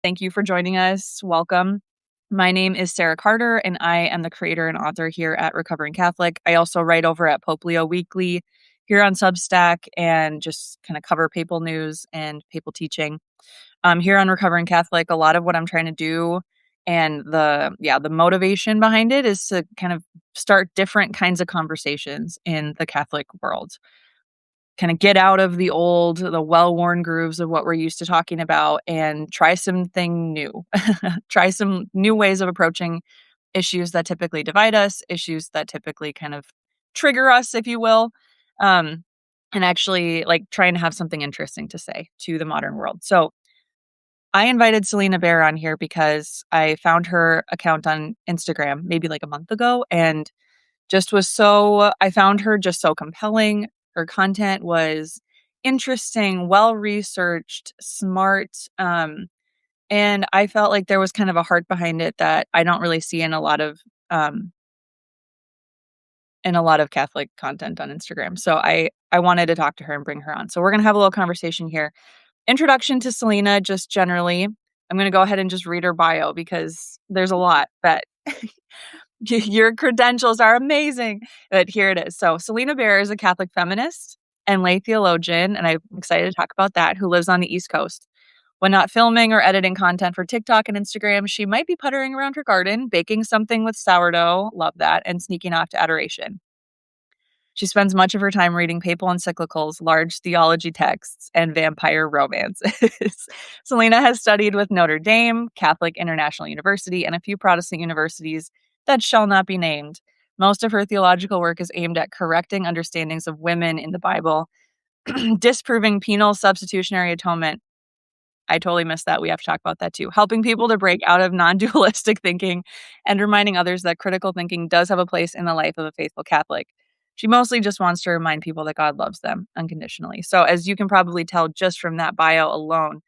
Thank you for joining us. Welcome. My name is Sarah Carter, and I am the creator and author here at Recovering Catholic. I also write over at Pope Leo Weekly here on Substack and just kind of cover papal news and papal teaching. Here on Recovering Catholic, a lot of what I'm trying to do and the motivation behind it is to kind of start different kinds of conversations in the Catholic world. Kind of get out of the well-worn grooves of what we're used to talking about and try something new. Try some new ways of approaching issues that typically divide us, issues that typically kind of trigger us, if you will, and actually like trying to have something interesting to say to the modern world. So I invited Salina Bear on here because I found her account on Instagram maybe like a month ago and I found her just so compelling. Her content was interesting, well-researched, smart, and I felt like there was kind of a heart behind it that I don't really see um, in a lot of Catholic content on Instagram. So I wanted to talk to her and bring her on. So we're going to have a little conversation here. Introduction to Salina, just generally. I'm going to go ahead and just read her bio because there's a lot, but your credentials are amazing. But here it is. So Salina Bear is a Catholic feminist and lay theologian, and I'm excited to talk about that, who lives on the East Coast. When not filming or editing content for TikTok and Instagram, she might be puttering around her garden, baking something with sourdough, love that, and sneaking off to adoration. She spends much of her time reading papal encyclicals, large theology texts, and vampire romances. Salina has studied with Notre Dame, Catholic International University, and a few Protestant universities that shall not be named. Most of her theological work is aimed at correcting understandings of women in the Bible, disproving penal substitutionary atonement. I totally missed that. We have to talk about that too. Helping people to break out of non-dualistic thinking and reminding others that critical thinking does have a place in the life of a faithful Catholic. She mostly just wants to remind people that God loves them unconditionally. So as you can probably tell just from that bio alone,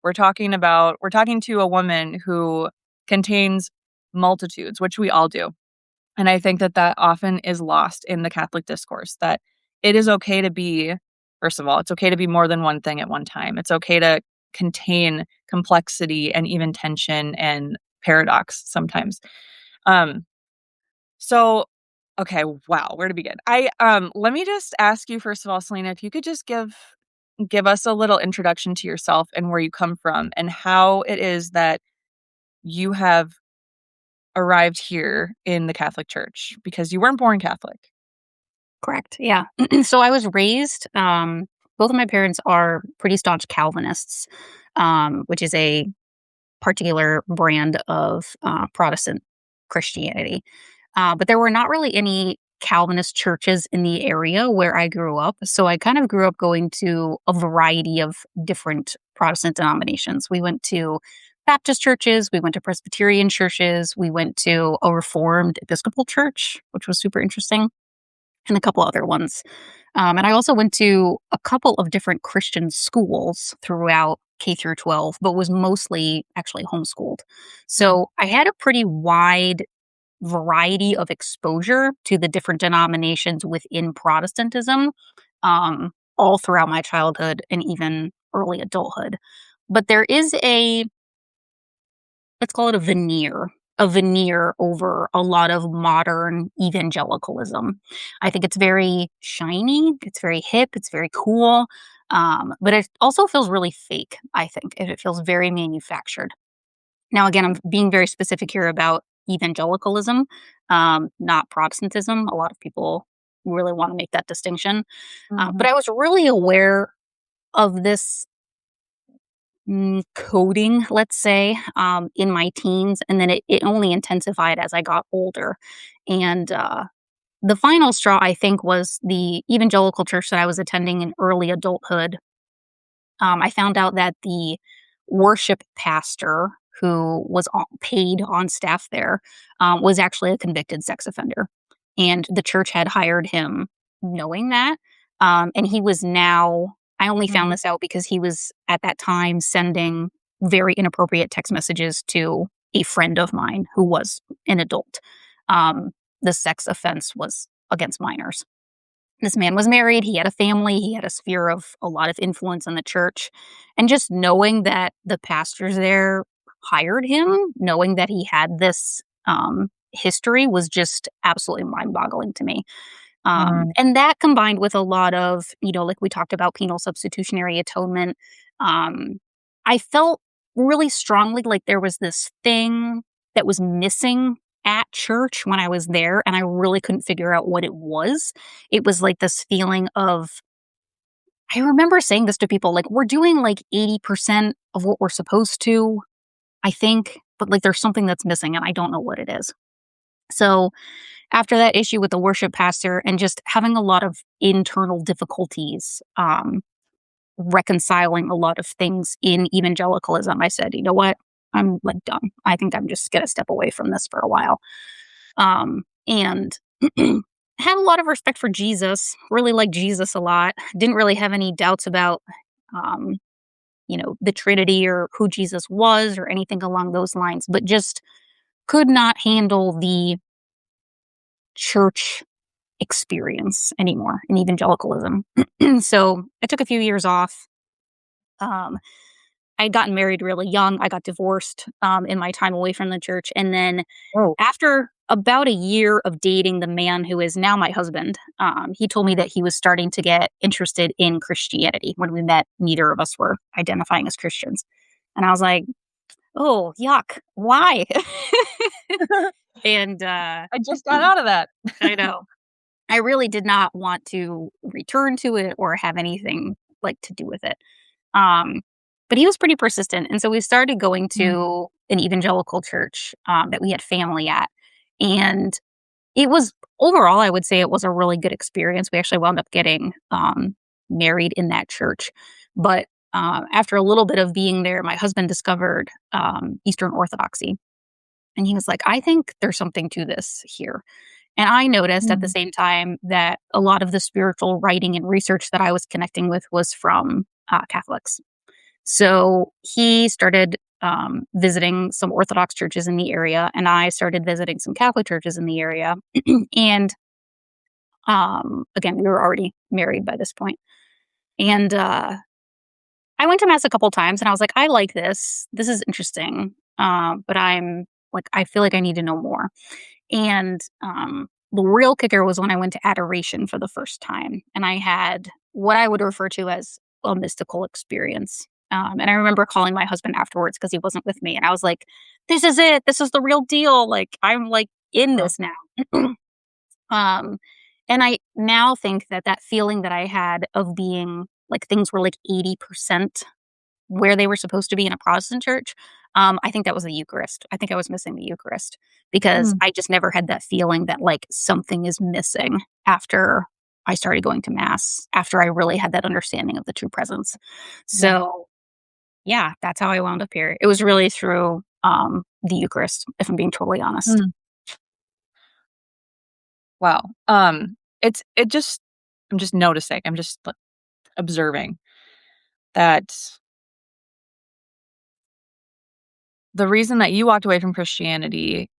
we're talking to a woman who contains multitudes, which we all do. And I think that often is lost in the Catholic discourse, that it is okay to be, first of all, it's okay to be more than one thing at one time. It's okay to contain complexity and even tension and paradox sometimes. Um, so okay, wow, where to begin? Let me just ask you first of all, Salina, if you could just give us a little introduction to yourself and where you come from and how it is that you have arrived here in the Catholic Church, because you weren't born Catholic. Correct. Yeah. So I was raised, both of my parents are pretty staunch Calvinists, which is a particular brand of Protestant Christianity. But there were not really any Calvinist churches in the area where I grew up. So I kind of grew up going to a variety of different Protestant denominations. We went to Baptist churches, we went to Presbyterian churches, we went to a Reformed Episcopal church, which was super interesting, and a couple other ones. And I also went to a couple of different Christian schools throughout K through 12, but was mostly actually homeschooled. So I had a pretty wide variety of exposure to the different denominations within Protestantism, all throughout my childhood and even early adulthood. But there is let's call it a veneer over a lot of modern evangelicalism. I think it's very shiny, it's very hip, it's very cool, but it also feels really fake, I think. It feels very manufactured. Now, again, I'm being very specific here about evangelicalism, not Protestantism. A lot of people really want to make that distinction. But I was really aware of this coding, let's say, in my teens, and then it only intensified as I got older. And the final straw, I think, was the evangelical church that I was attending in early adulthood. I found out that the worship pastor who was paid on staff there was actually a convicted sex offender. And the church had hired him knowing that. And he was now, I only found this out because he was at that time sending very inappropriate text messages to a friend of mine who was an adult. The sex offense was against minors. This man was married, he had a family, he had a sphere of a lot of influence in the church. And just knowing that the pastors there hired him, knowing that he had this history was just absolutely mind-boggling to me. Mm, And that combined with a lot of, like we talked about penal substitutionary atonement, um, I felt really strongly like there was this thing that was missing at church when I was there, and I really couldn't figure out what it was. It was like this feeling of, I remember saying this to people, like, we're doing like 80% of what we're supposed to, I think, but like there's something that's missing and I don't know what it is. So after that issue with the worship pastor and just having a lot of internal difficulties, reconciling a lot of things in evangelicalism, I said, you know what? I'm like done. I think I'm just going to step away from this for a while. And had a lot of respect for Jesus, really liked Jesus a lot. Didn't really have any doubts about, um, the Trinity or who Jesus was or anything along those lines, but just could not handle the church experience anymore in evangelicalism. So I took a few years off. Um, I'd gotten married really young. I got divorced in my time away from the church. And then oh, after about a year of dating the man who is now my husband, he told me that he was starting to get interested in Christianity. When we met, neither of us were identifying as Christians. And I was like, oh, yuck. Why? and I just got out of that. I know. I really did not want to return to it or have anything like to do with it. Um, but he was pretty persistent, and so we started going Mm, to an evangelical church that we had family at, and it was overall, I would say, it was a really good experience. We actually wound up getting married in that church, but after a little bit of being there, my husband discovered Eastern Orthodoxy, and he was like, "I think there's something to this here." And I noticed at the mm, same time that a lot of the spiritual writing and research that I was connecting with was from Catholics. So he started visiting some Orthodox churches in the area, and I started visiting some Catholic churches in the area. And again, we were already married by this point. And I went to mass a couple times, and I was like, I like this. This is interesting. But I'm like, I feel like I need to know more. And the real kicker was when I went to adoration for the first time, and I had what I would refer to as a mystical experience. And I remember calling my husband afterwards because he wasn't with me, and I was like, "This is it. This is the real deal. Like I'm like in oh, this now." um, and I now think that that feeling that I had of being like things were like 80% where they were supposed to be in a Protestant church, I think that was the Eucharist. I think I was missing the Eucharist because mm, I just never had that feeling that like something is missing after I started going to mass, after I really had that understanding of the true presence. yeah. So, yeah, that's how I wound up here. It was really through the Eucharist, if I'm being totally honest. Mm, wow. It just I'm just noticing. I'm just like, observing that the reason that you walked away from Christianity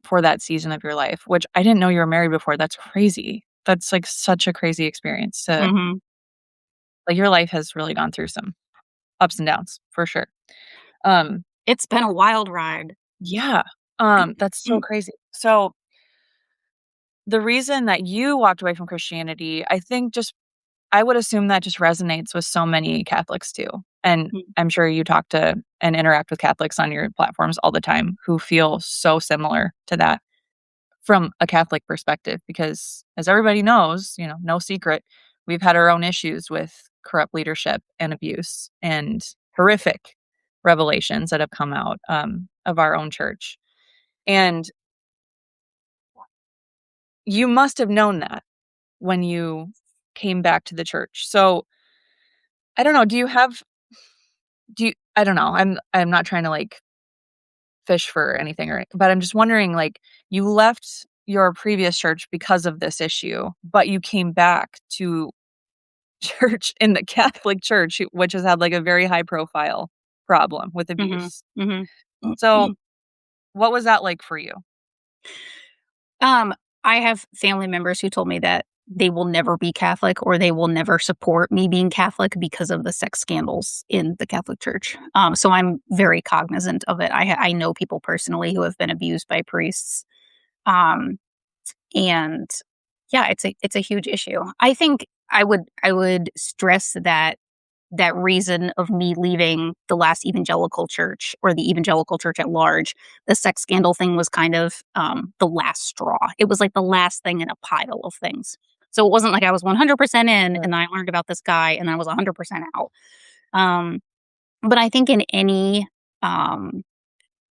for that season of your life, which I didn't know you were married before. That's crazy. That's like such a crazy experience to Hmm. like your life has really gone through some ups and downs for sure. Um, It's been a wild ride. yeah. That's so crazy. So the reason that you walked away from Christianity, I think just I would assume that just resonates with so many Catholics too. And I'm sure you talk to and interact with Catholics on your platforms all the time who feel so similar to that from a Catholic perspective, because as everybody knows, no secret, we've had our own issues with corrupt leadership and abuse and horrific revelations that have come out of our own church. And you must have known that when you came back to the church. So I don't know. I don't know. I'm not trying to like fish for anything but I'm just wondering, like, you left your previous church because of this issue, but you came back to church in the Catholic Church, which has had like a very high profile problem with Hmm. abuse. Hmm. So, what was that like for you? Um, I have family members who told me that they will never be Catholic or they will never support me being Catholic because of the sex scandals in the Catholic Church. So I'm very cognizant of it. I know people personally who have been abused by priests. Um, and yeah, it's a huge issue. I think I would stress that that reason of me leaving the last evangelical church or the evangelical church at large, the sex scandal thing was kind of the last straw. It was like the last thing in a pile of things. So it wasn't like I was 100% in Right. and I learned about this guy and I was 100% out. Um, but I think in any um,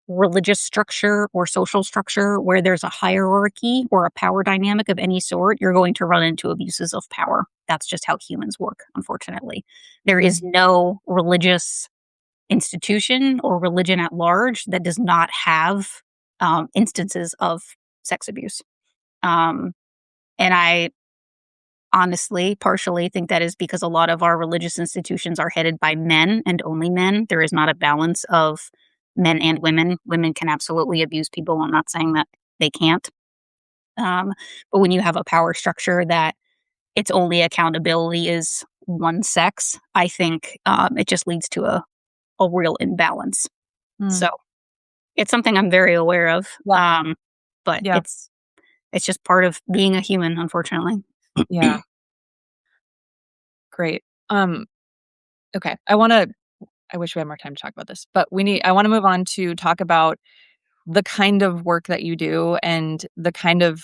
religious structure or social structure where there's a hierarchy or a power dynamic of any sort, you're going to run into abuses of power. That's just how humans work, unfortunately. There is Mhm. no religious institution or religion at large that does not have instances of sex abuse. Um, and I honestly, partially think that is because a lot of our religious institutions are headed by men and only men. There is not a balance of men and women. Women can absolutely abuse people. I'm not saying that they can't. Um, but when you have a power structure that its only accountability is one sex, I think it just leads to a real imbalance. So Mm. it's something I'm very aware of. Yeah. But Yeah. it's just part of being a human, unfortunately. Yeah. Great. Um, okay. I wish we had more time to talk about this, but I wanna move on to talk about the kind of work that you do and the kind of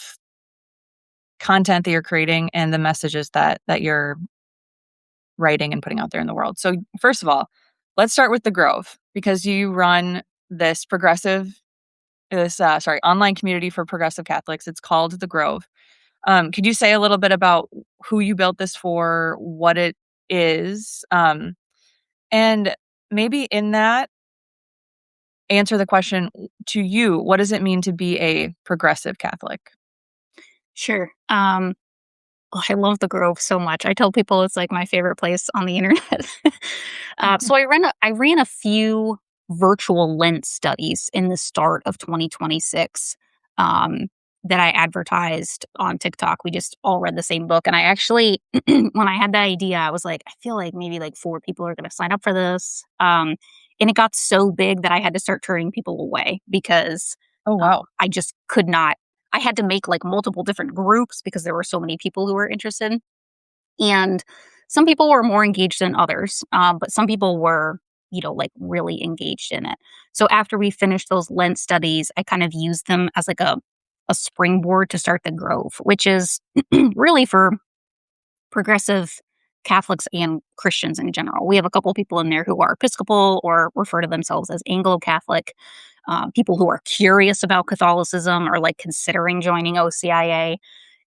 content that you're creating and the messages that you're writing and putting out there in the world. So, first of all, let's start with The Grove because you run online community for progressive Catholics. It's called The Grove. Could you say a little bit about who you built this for, what it is, and maybe in that, answer the question to you, what does it mean to be a progressive Catholic? Sure. Oh, I love the Grove so much. I tell people it's like my favorite place on the internet. So I ran a few virtual Lent studies in the start of 2026 um, that I advertised on TikTok. We just all read the same book, and I actually, when I had that idea, I was like, I feel like maybe like 4 people are going to sign up for this, and it got so big that I had to start turning people away because Oh, wow. I just could not I had to make, like, multiple different groups because there were so many people who were interested, and some people were more engaged than others, but some people were, like, really engaged in it. So after we finished those Lent studies, I kind of used them as, like, a springboard to start the Grove, which is really for progressive Catholics and Christians in general. We have a couple people in there who are Episcopal or refer to themselves as Anglo Catholic, people who are curious about Catholicism or like considering joining OCIA.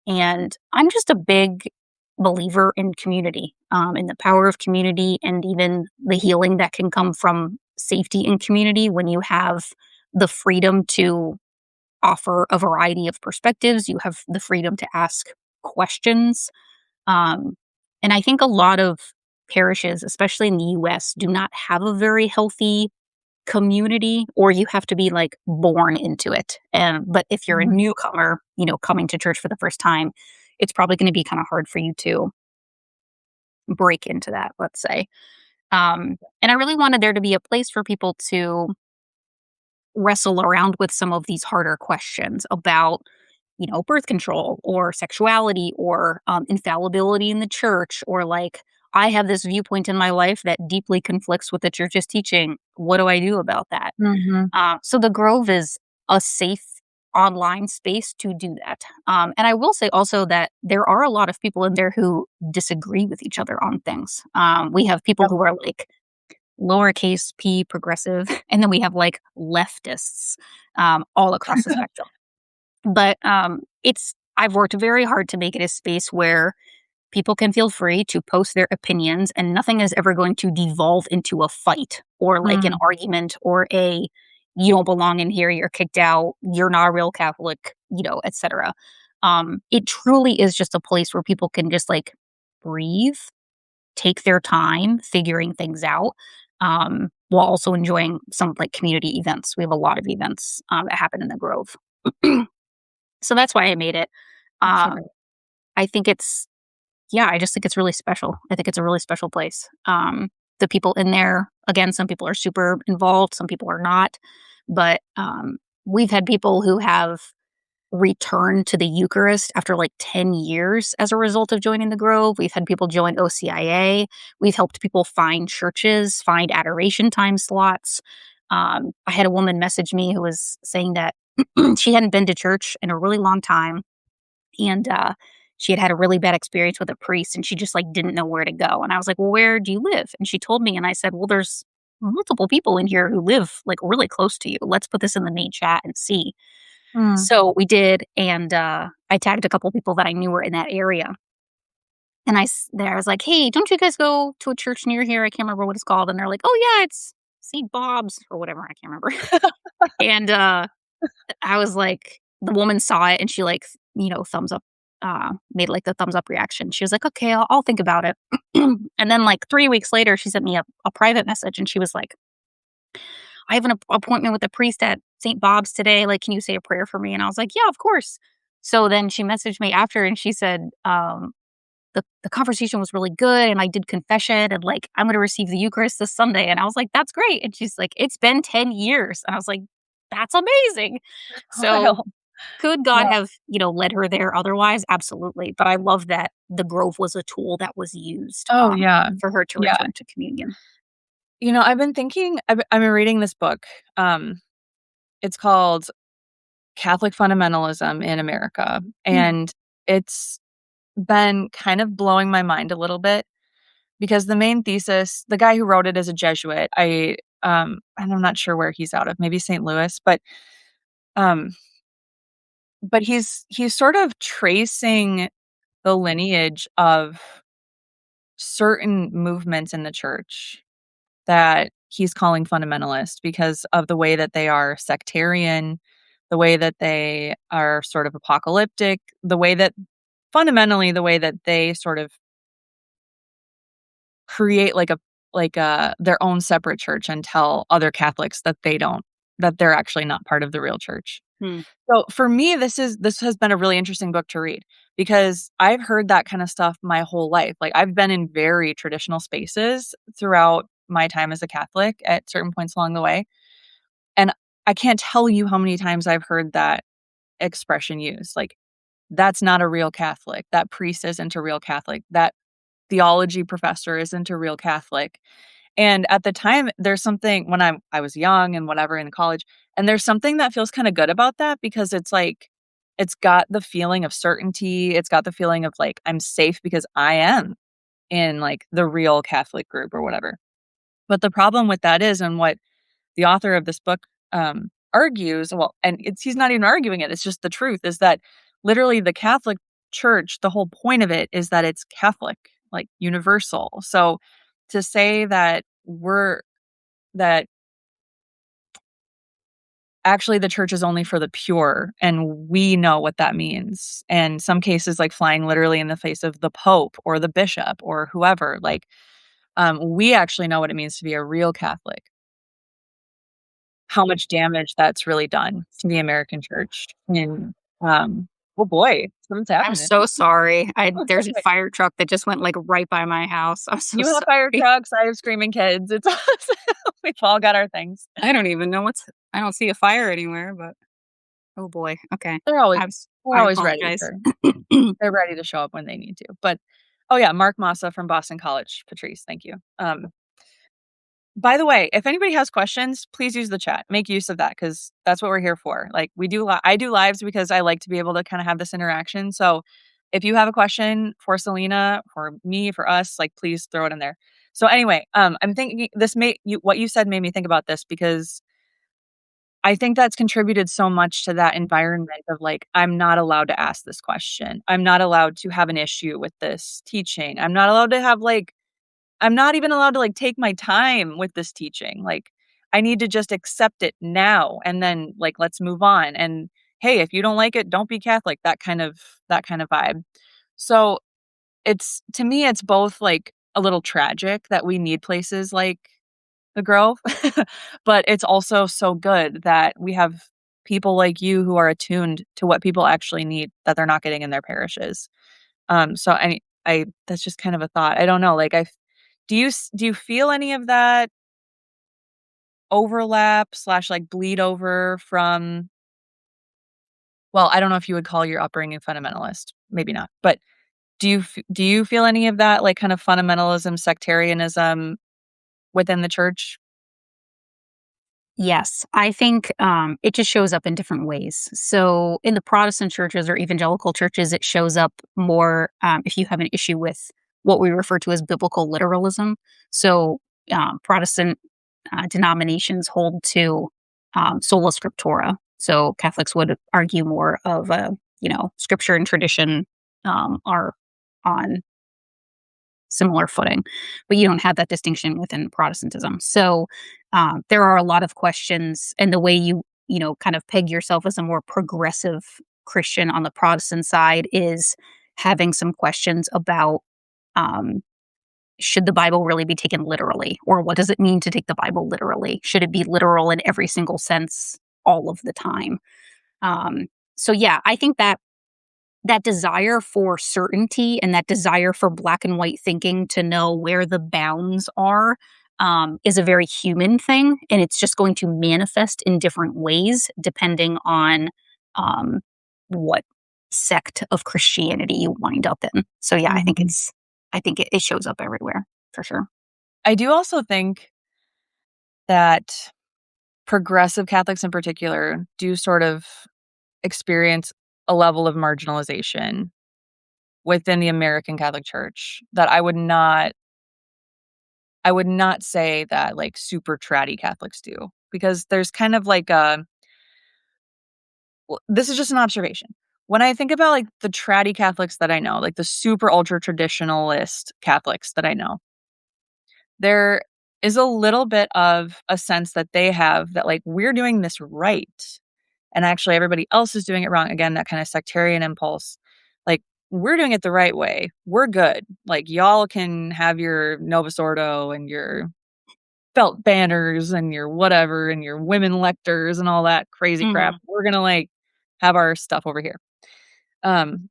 And I'm just a big believer in community, in the power of community, and even the healing that can come from safety in community when you have the freedom to offer a variety of perspectives. You have the freedom to ask questions um, and I think a lot of parishes, especially in the US, do not have a very healthy community, or you have to be like born into it. And but if you're a Mhm. newcomer, coming to church for the first time, it's probably going to be kind of hard for you to break into that, let's say. And I really wanted there to be a place for people to wrestle around with some of these harder questions about birth control or sexuality or infallibility in the church or like I have this viewpoint in my life that deeply conflicts with the church's teaching. What do I do about that? Mhm. So the Grove is a safe online space to do that. And I will say also that there are a lot of people in there who disagree with each other on things. We have people Yep. who are like lowercase p progressive, and then we have like leftists all across the spectrum. But it's I've worked very hard to make it a space where people can feel free to post their opinions, and nothing is ever going to devolve into a fight or like an Mm. argument or a you don't belong in here, you're kicked out, you're not a real Catholic, etc. It truly is just a place where people can just like breathe, take their time figuring things out, while also enjoying some like community events. We have a lot of events that happen in the Grove. So that's why I made it. That's so Um, great. I think it's yeah, I just think it's really special. I think it's a really special place. The people in there, again, some people are super involved, some people are not, but we've had people who have returned to the Eucharist after like 10 years as a result of joining the Grove. We've had people join OCIA. We've helped people find churches, find adoration time slots. I had a woman message me who was saying that she hadn't been to church in a really long time, and she had had a really bad experience with a priest, and she just like didn't know where to go. And I was like, "Well, where do you live?" And she told me, and I said, "Well, there's multiple people in here who live like really close to you. Let's put this in the main chat and see." Mm. So we did, and I tagged a couple people that I knew were in that area. And I was like, "Hey, don't you guys go to a church near here? I can't remember what it's called." And they're like, "Oh yeah, it's St. Bob's or whatever. I can't remember." And I was like, the woman saw it and she like, thumbs up, made like the thumbs up reaction. She was like, "Okay, I'll think about it." And then like 3 weeks later, she sent me a private message and she was like, "I have an appointment with a priest at St. Bob's today. Like, can you say a prayer for me?" And I was like, "Yeah, of course." So then she messaged me after and she said, the conversation was really good and I did confession and like I'm gonna receive the Eucharist this Sunday. And I was like, "That's great." And she's like, "It's been 10 years." And I was like, "That's amazing." So Well, could God yeah. have, led her there otherwise? Absolutely. But I love that the Grove was a tool that was used Oh, yeah. for her to Yeah. return to communion. I've been thinking I've been reading this book. It's called Catholic Fundamentalism in America, Mm, and it's been kind of blowing my mind a little bit because the main thesis the guy who wrote it is a Jesuit. And I'm not sure where he's out of, maybe St. Louis, um, but he's sort of tracing the lineage of certain movements in the church that he's calling fundamentalist because of the way that they are sectarian, the way that they are sort of apocalyptic, the way that they sort of create their own separate church and tell other Catholics that they're actually not part of the real church. mm, So for me, this has been a really interesting book to read because I've heard that kind of stuff my whole life. Like I've been in very traditional spaces throughout my time as a Catholic at certain points along the way. And I can't tell you how many times I've heard that expression used. Like, that's not a real Catholic. That priest isn't a real Catholic. That theology professor isn't a real Catholic. And at the time, there's something when I was young and whatever in college, and there's something that feels kinda good about that because it's like it's got the feeling of certainty, it's got the feeling of, like, I'm safe because I am in, like, the real Catholic group or whatever. But the problem with that is, and what the author of this book, argues, well, and he's not even arguing it, it's just the truth, is that literally the Catholic Church, the whole point of it is that it's Catholic, like, universal. So, to say that actually the church is only for the pure, and we know what that means, and some cases, like, flying literally in the face of the pope or the bishop or whoever, like, we actually know what it means to be a real Catholic. How much damage that's really done to the American church, and, oh boy, something's I'm happening. so sorry. Oh, it's There's a okay. fire truck that just went like right by my house. I'm so You have fire sorry. trucks, I have screaming kids, it's awesome. We've all got our things. I don't even know I don't see a fire anywhere, but oh boy. Okay. They're always I they're I always ready apologize. they're ready to show up when they need to, but oh, yeah, Mark Massa from Boston College, Patrice, thank you. By the way, if anybody has questions, please use the chat. Make use of that because that's what we're here for. Like, I do lives because I like to be able to kinda have this interaction, so if you have a question for Selena, for me, for us, like, please throw it in there. So anyway, I'm thinking this may you what you said made me think about this because I think that's contributed so much to that environment of, like, I'm not allowed to ask this question. I'm not allowed to have an issue with this teaching. I'm not allowed to have, like I'm not even allowed to, like, take my time with this teaching. Like, I need to just accept it now and then, like, let's move on. And, "Hey, if you don't like it, don't be Catholic," that kind of vibe. So, it's to me, it's both, like, a little tragic that we need places like the Grove, but it's also so good that we have people like you who are attuned to what people actually need that they're not getting in their parishes. So I that's just kind of a thought. I don't know, like, do you feel any of that overlap slash, like, bleed over from well, I don't know if you would call your upbringing fundamentalist, maybe not, but do you feel any of that, like, kind of fundamentalism, sectarianism within the church? Yes, I think it just shows up in different ways. So, in the Protestant churches or evangelical churches, it shows up more if you have an issue with what we refer to as biblical literalism. So, Protestant denominations hold to sola scriptura. So, Catholics would argue more of scripture and tradition are on similar footing, but you don't have that distinction within Protestantism. So there are a lot of questions, and the way you kind of peg yourself as a more progressive Christian on the Protestant side is having some questions about um, should the Bible really be taken literally, or what does it mean to take the Bible literally? Should it be literal in every single sense all of the time? Um, so yeah, I think that desire for certainty and that desire for black and white thinking to know where the bounds are is a very human thing. And it's just going to manifest in different ways depending on um, what sect of Christianity you wind up in. So, yeah, Mhm. I think it shows up everywhere for sure. I do also think that progressive Catholics in particular do sort of experience a level of marginalization within the American Catholic Church that I would not say that, like, super tratty Catholics do, because there's kind of like a well, this is just an observation. When I think about, like, the tratty Catholics that I know, like, the super ultra traditionalist Catholics that I know, there is a little bit of a sense that they have that, like, we're doing this right, and actually everybody else is doing it wrong. Again, that kinda sectarian impulse. Like, we're doing it the right way. We're good. Like, y'all can have your Novus Ordo and your felt banners and your whatever and your women lectors and all that crazy crap. Hmm. We're gonna, like, have our stuff over here.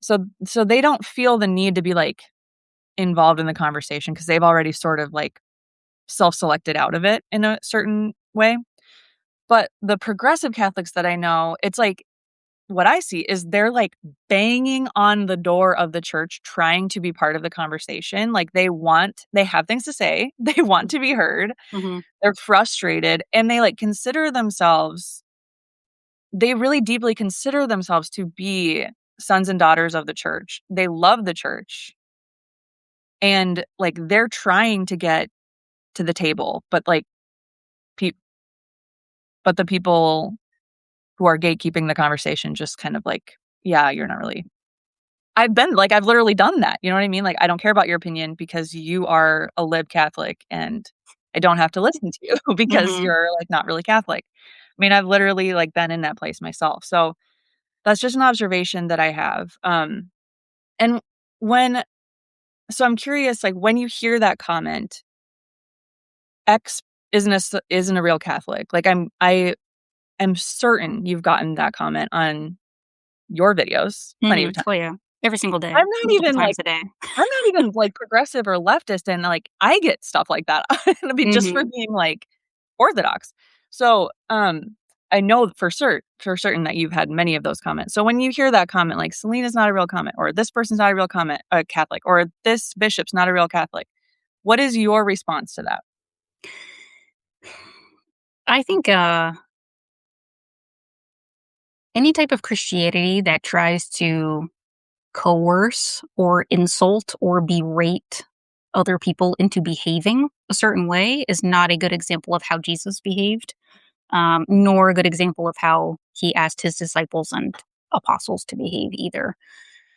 So they don't feel the need to be, like, involved in the conversation because 'cause they've already sort of, like, self-selected out of it in a certain way. But the progressive Catholics that I know, it's like what I see is they're, like, banging on the door of the church trying to be part of the conversation. Like, they have things to say, they want to be heard, Hmm. they're frustrated, and they, like, consider themselves they really deeply consider themselves to be sons and daughters of the church. They love the church, and, like, they're trying to get to the table, but, like, pe but the people who are gatekeeping the conversation just kind of like, "Yeah, you're not really." I've literally done that, you know what I mean? Like, "I don't care about your opinion because you are a lib Catholic, and I don't have to listen to you because Hmm. you're, like, not really Catholic." I mean, I've literally, like, been in that place myself, so that's just an observation that I have, and when so I'm curious, like, when you hear that comment, "X isn't a real Catholic," like, I am certain you've gotten that comment on your videos plenty Hmm. of times. Oh, yeah. Every single day, I'm not multiple even, like times a day. I'm not even, like, progressive or leftist, and, like, I get stuff like that. I mean, just for Hmm. being, like, orthodox. So, I know for certain that you've had many of those comments. So when you hear that comment, like, "Selena's not a real comment," or "This person's not a real Catholic," or "This bishop's not a real Catholic," what is your response to that? I think any type of Christianity that tries to coerce or insult or berate other people into behaving a certain way is not a good example of how Jesus behaved, nor a good example of how he asked his disciples and apostles to behave either.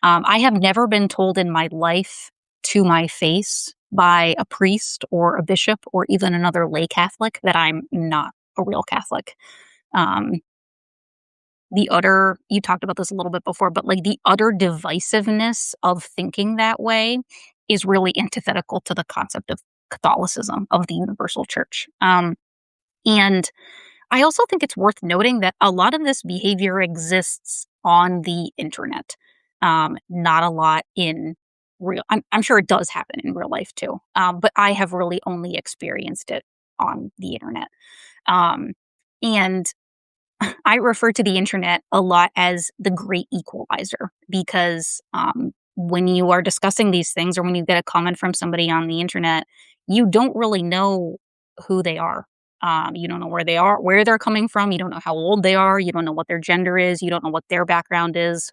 I have never been told in my life to my face by a priest or a bishop or even another lay Catholic that I'm not a real Catholic. Um, you talked about this a little bit before, but like the utter divisiveness of thinking that way is really antithetical to the concept of Catholicism, of the universal church. And I also think it's worth noting that a lot of this behavior exists on the internet, not a lot in real. I'm sure it does happen in real life too, but I have really only experienced it on the internet. Um, and I refer to the internet a lot as the great equalizer because when you are discussing these things or when you get a comment from somebody on the internet, you don't really know who they are. You don't know where they are, where they're coming from. You don't know how old they are. You don't know what their gender is. You don't know what their background is.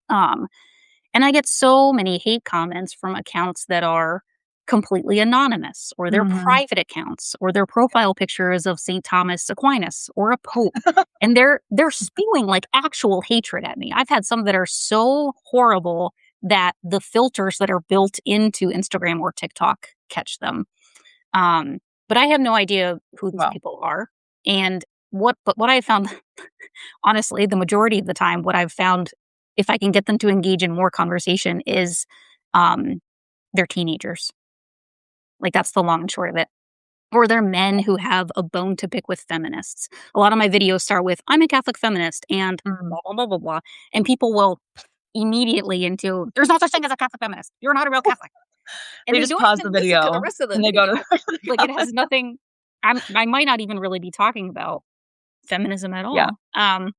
Um, and I get so many hate comments from accounts that are completely anonymous, or they're Mhm. private accounts, or their profile picture is of St. Thomas Aquinas or a pope. And they're spewing like actual hatred at me. I've had some that are so horrible that the filters that are built into Instagram or TikTok catch them. Um, but I have no idea who these Well, people are. And what I found honestly, the majority of the time, what I've found, if I can get them to engage in more conversation, is um, they're teenagers. Like that's the long and short of it. Or they're men who have a bone to pick with feminists. A lot of my videos start with "I'm a Catholic feminist" and mhm. blah blah blah blah blah, and people will immediately into "There's no such thing as a Catholic feminist. You're not a real Catholic," and They they just don't pause the even listen to the video rest of the and they go to video. the Like it has comments. nothing. I might not even really be talking about feminism at Yeah. all.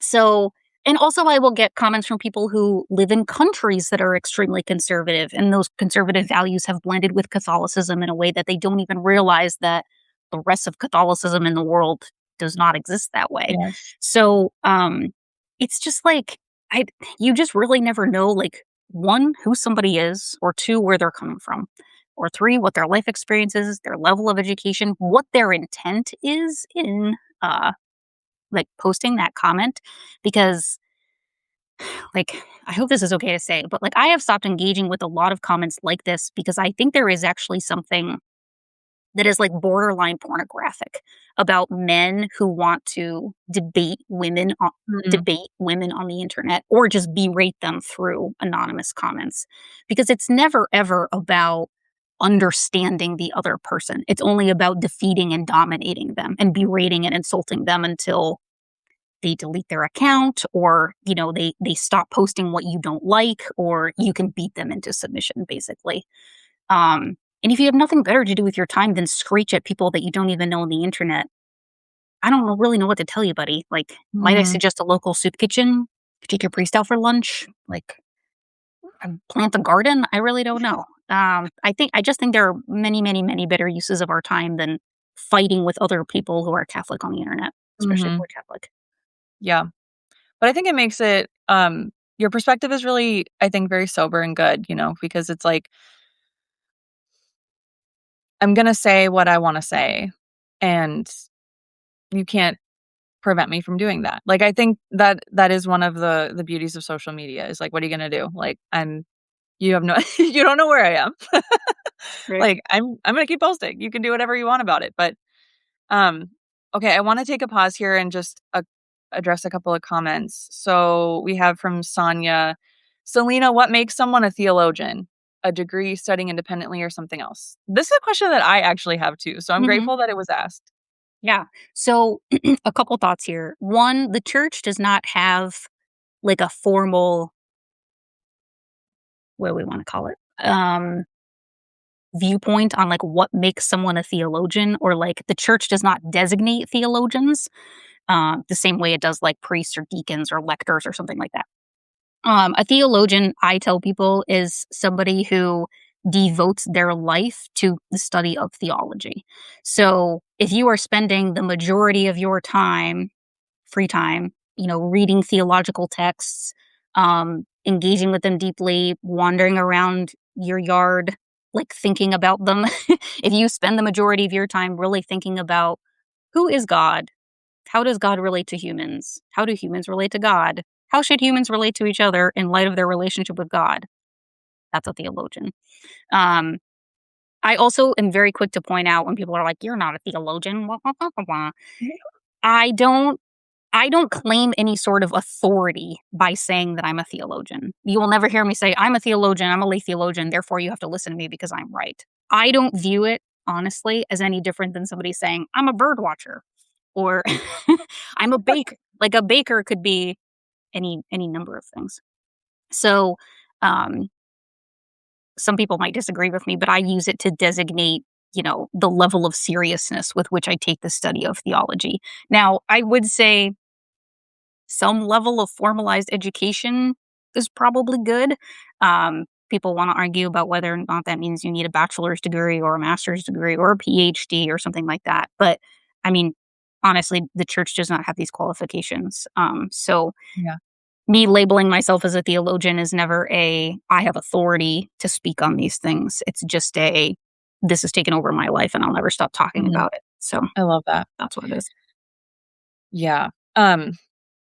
So and also I will get comments from people who live in countries that are extremely conservative, and those conservative values have blended with Catholicism in a way that they don't even realize that the rest of Catholicism in the world does not exist that way. Yes. So, it's just like I you just really never know, like, 1, who somebody is, or 2, where they're coming from, or 3, what their life experience is, their level of education, what their intent is in, like, posting that comment, because, like, I hope this is okay to say, but, like, I have stopped engaging with a lot of comments like this because I think there is actually something that is, like, borderline pornographic about men who want to Mhm. debate women on the internet or just berate them through anonymous comments, because it's never ever about understanding the other person. It's only about defeating and dominating them and berating and insulting them until they delete their account, or they stop posting what you don't like, or you can beat them into submission basically. And if you have nothing better to do with your time than screech at people that you don't even know on the internet, I don't really know what to tell you, buddy. Like, might I Mhm. suggest a local soup kitchen? Take your priest out for lunch? Like, plant a garden? I really don't know. I just think there are many, many, many better uses of our time than fighting with other people who are Catholic on the internet, especially if Mhm. we're Catholic. Yeah. But I think it makes it, your perspective is really, I think, very sober and good, because it's like, I'm gonna say what I wanna say, and you can't prevent me from doing that. Like, I think that is one of the beauties of social media is, like, what are you gonna do? Like, you have no you don't know where I am. Right. Like, I'm gonna keep posting. You can do whatever you want about it, but, um, okay, I wanna take a pause here and just, address a couple of comments. So, we have from Sonia, "Selena, what makes someone a theologian? A degree, studying independently, or something else?" This is a question that I actually have too, so I'm Mhm. grateful that it was asked. Yeah. So, a couple thoughts here. One, the church does not have like a formal, what do we want to call it? Viewpoint on like what makes someone a theologian, or like the church does not designate theologians the same way it does like priests or deacons or lectors or something like that. A theologian, I tell people, is somebody who devotes their life to the study of theology. So if you are spending the majority of your time, free time, reading theological texts, engaging with them deeply, wandering around your yard, like thinking about them, if you spend the majority of your time really thinking about who is God, how does God relate to humans? How do humans relate to God? How should humans relate to each other in light of their relationship with God? That's a theologian. Um, I also am very quick to point out when people are like, "You're not a theologian." Wah, wah, wah, wah, wah." I don't. I don't claim any sort of authority by saying that I'm a theologian. You will never hear me say, "I'm a theologian. I'm a lay theologian. Therefore, you have to listen to me because I'm right." I don't view it honestly as any different than somebody saying, "I'm a bird watcher," or "I'm a baker." Like a baker could be any number of things. So, um, some people might disagree with me, but I use it to designate, the level of seriousness with which I take the study of theology. Now, I would say some level of formalized education is probably good. People want to argue about whether or not that means you need a bachelor's degree or a master's degree or a PhD or something like that. But I mean, honestly, the church does not have these qualifications. So Yeah. me labeling myself as a theologian is never I have authority to speak on these things. It's just this has taken over my life and I'll never stop talking Mhm. about it. So I love that. that's what it is. Yeah.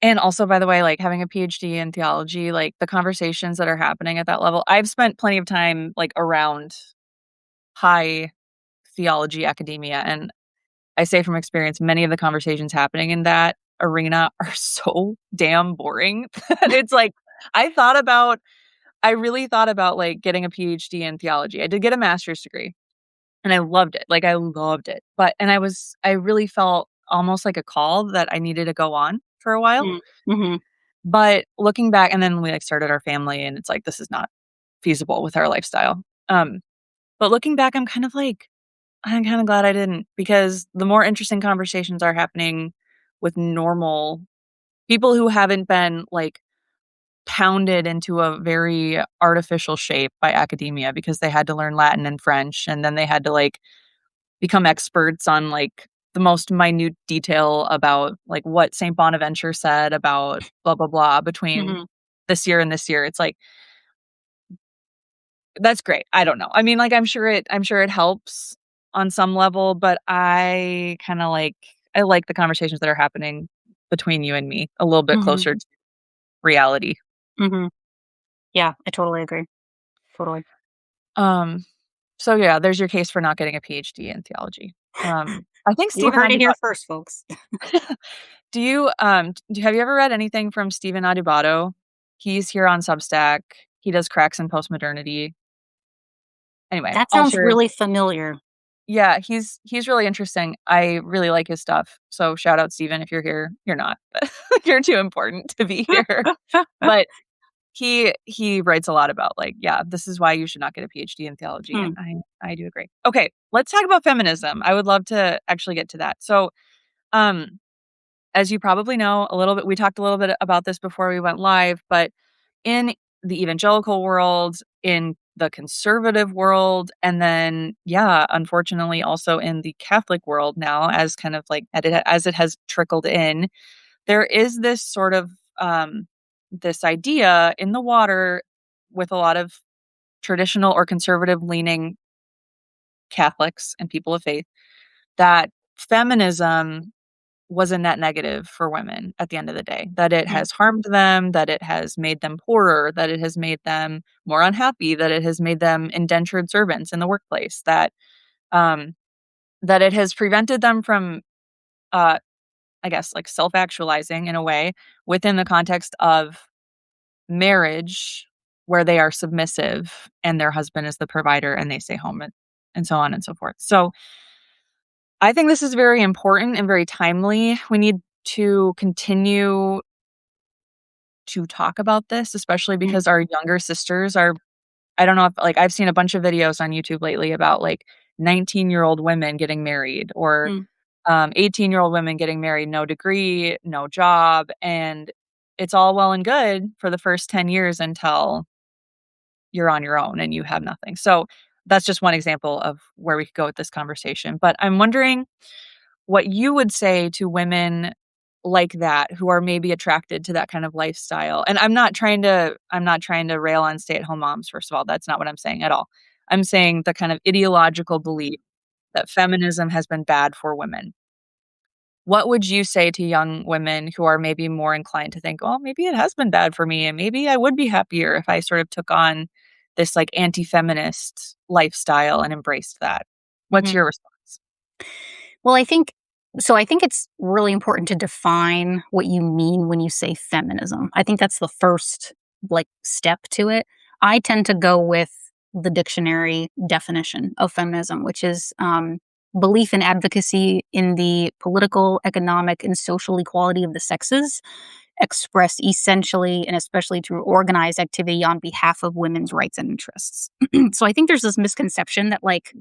And also, by the way, like, having a PhD in theology, like, the conversations that are happening at that level, I've spent plenty of time, like, around high theology academia, and I say from experience, many of the conversations happening in that arena are so damn boring that it's like I really thought about, like, getting a PhD in theology. I did get a master's degree, and I loved it, like, I loved it, I really felt almost like a call that I needed to go on for a while. Mm. Mhm. But looking back and then we, like, started our family, and it's like, this is not feasible with our lifestyle. Um, but looking back, I'm kinda glad I didn't, because the more interesting conversations are happening with normal people who haven't been, like, pounded into a very artificial shape by academia because they had to learn Latin and French, and then they had to, like, become experts on, like, the most minute detail about, like, what Saint Bonaventure said about blah, blah, blah between Mhm. this year and this year. It's like, that's great. I don't know. I mean, like, I'm sure it helps on some level, but I like the conversations that are happening between you and me a little bit Mhm. closer to reality. Mhm. Yeah, I totally agree. Totally. Um, so yeah, there's your case for not getting a PhD in theology. I think You Stephen heard it here Adubato. first, folks. Have you ever read anything from Stephen Adubato? He's here on Substack. He does cracks in postmodernity. Anyway, That I'll sounds share. really familiar. Yeah, he's really interesting. I really like his stuff. So shout out Stephen if you're here. You're not, but you're too important to be here. But he writes a lot about, like, yeah, this is why you should not get a PhD in theology, Hmm. and I do agree. Okay, let's talk about feminism. I would love to actually get to that. So, um as you probably know, a little bit, we talked a little bit about this before we went live, but in the evangelical world, in the conservative world, and then, yeah, unfortunately, also in the Catholic world now, as kind of like as it has trickled in, there is this sort of this idea in the water with a lot of traditional or conservative leaning Catholics and people of faith that feminism was a net negative for women at the end of the day, that it Mm. has harmed them, that it has made them poorer, that it has made them more unhappy, that it has made them indentured servants in the workplace, um, that it has prevented them from, uh, I guess, like, self-actualizing in a way within the context of marriage where they are submissive and their husband is the provider and they stay home and so on and so forth. So I think this is very important and very timely. We need to continue to talk about this, especially Mm. because our younger sisters are, I don't know if, like, I've seen a bunch of videos on YouTube lately about, like, 19-year-old women getting married, or Mm. 18-year-old women getting married, no degree, no job, and it's all well and good for the first 10 years until you're on your own and you have nothing. So, that's just one example of where we could go with this conversation, but I'm wondering what you would say to women like that who are maybe attracted to that kind of lifestyle. And I'm not trying to rail on stay-at-home moms, first of all. That's not what I'm saying at all. I'm saying the kind of ideological belief that feminism has been bad for women. What would you say to young women who are maybe more inclined to think, "Well, maybe it has been bad for me and maybe I would be happier if I sort of took on this, like, anti-feminist lifestyle and embraced that." What's Mhm. your response? Well, I think it's really important to define what you mean when you say feminism. I think that's the first, step to it. I tend to go with the dictionary definition of feminism, which is, belief and advocacy in the political, economic, and social equality of the sexes. expressed essentially and especially through organized activity on behalf of women's rights and interests. So I think there's this misconception that like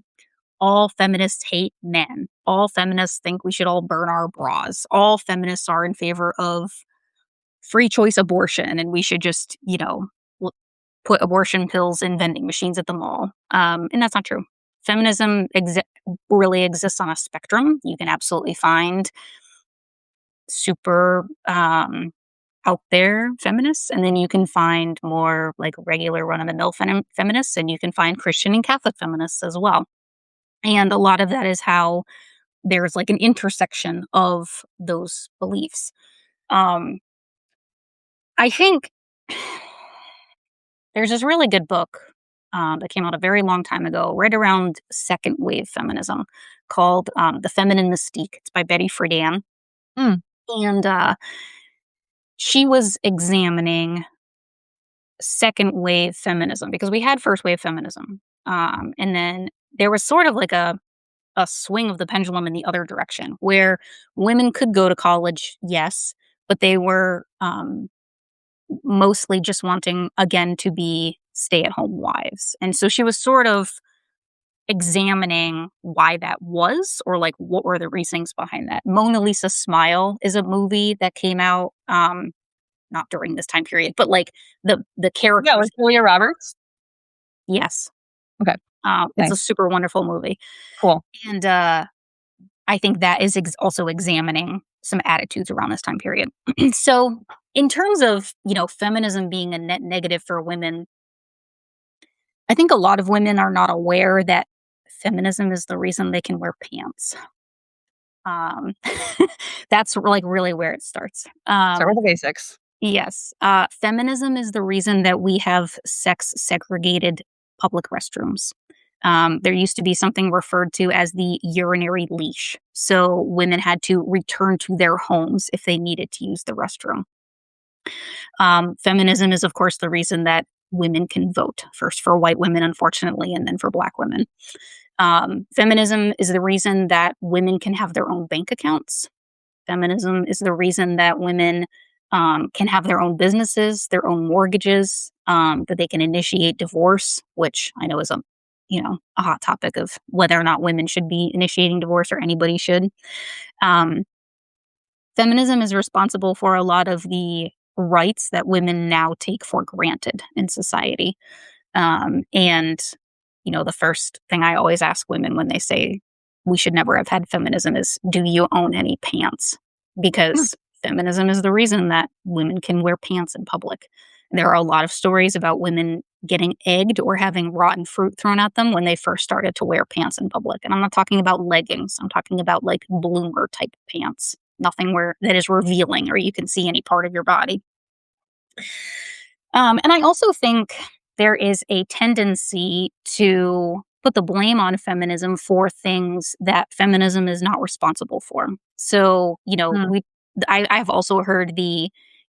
all feminists hate men. All feminists think we should all burn our bras. All feminists are in favor of free choice abortion and we should just, put abortion pills in vending machines at the mall. And that's not true. Feminism really exists on a spectrum. You can absolutely find super out there feminists, and then you can find more like regular run of the mill feminists, and you can find Christian and Catholic feminists as well. And a lot of that is how there's like an intersection of those beliefs. Um, I think there's this really good book that came out a very long time ago, right around second wave feminism, called The Feminine Mystique. It's by Betty Friedan. Mm. And she was examining second wave feminism because we had first wave feminism. And then there was sort of like a swing of the pendulum in the other direction where women could go to college, yes, but they were mostly just wanting, again, to be stay at home wives. And so she was sort of examining why that was, or like what were the reasons behind that. Mona Lisa Smile is a movie that came out not during this time period, but like the Yeah, characters. with Julia Roberts? Yes. Okay, It's a nice. super wonderful movie. Cool. And I think that is also examining some attitudes around this time period. So, in terms of, feminism being a net negative for women, I think a lot of women are not aware that feminism is the reason they can wear pants. Um, that's like really where it starts. Start with the basics. Yes. Feminism is the reason that we have sex segregated public restrooms. There used to be something referred to as the urinary leash. So women had to return to their homes if they needed to use the restroom. Feminism is, of course, the reason that women can vote, first for white women, unfortunately, and then for black women. Feminism is the reason that women can have their own bank accounts. Feminism is the reason that women can have their own businesses, their own mortgages, that they can initiate divorce, which I know is a hot topic of whether or not women should be initiating divorce or anybody should. Um, Feminism is responsible for a lot of the rights that women now take for granted in society. And, the first thing I always ask women when they say we should never have had feminism is, do you own any pants? Mm. Because feminism is the reason that women can wear pants in public. There are a lot of stories about women getting egged or having rotten fruit thrown at them when they first started to wear pants in public. And I'm not talking about leggings. I'm talking about like bloomer type pants. Nothing where that is revealing or you can see any part of your body. And I also think there is a tendency to put the blame on feminism for things that feminism is not responsible for. So, Mm. I've also heard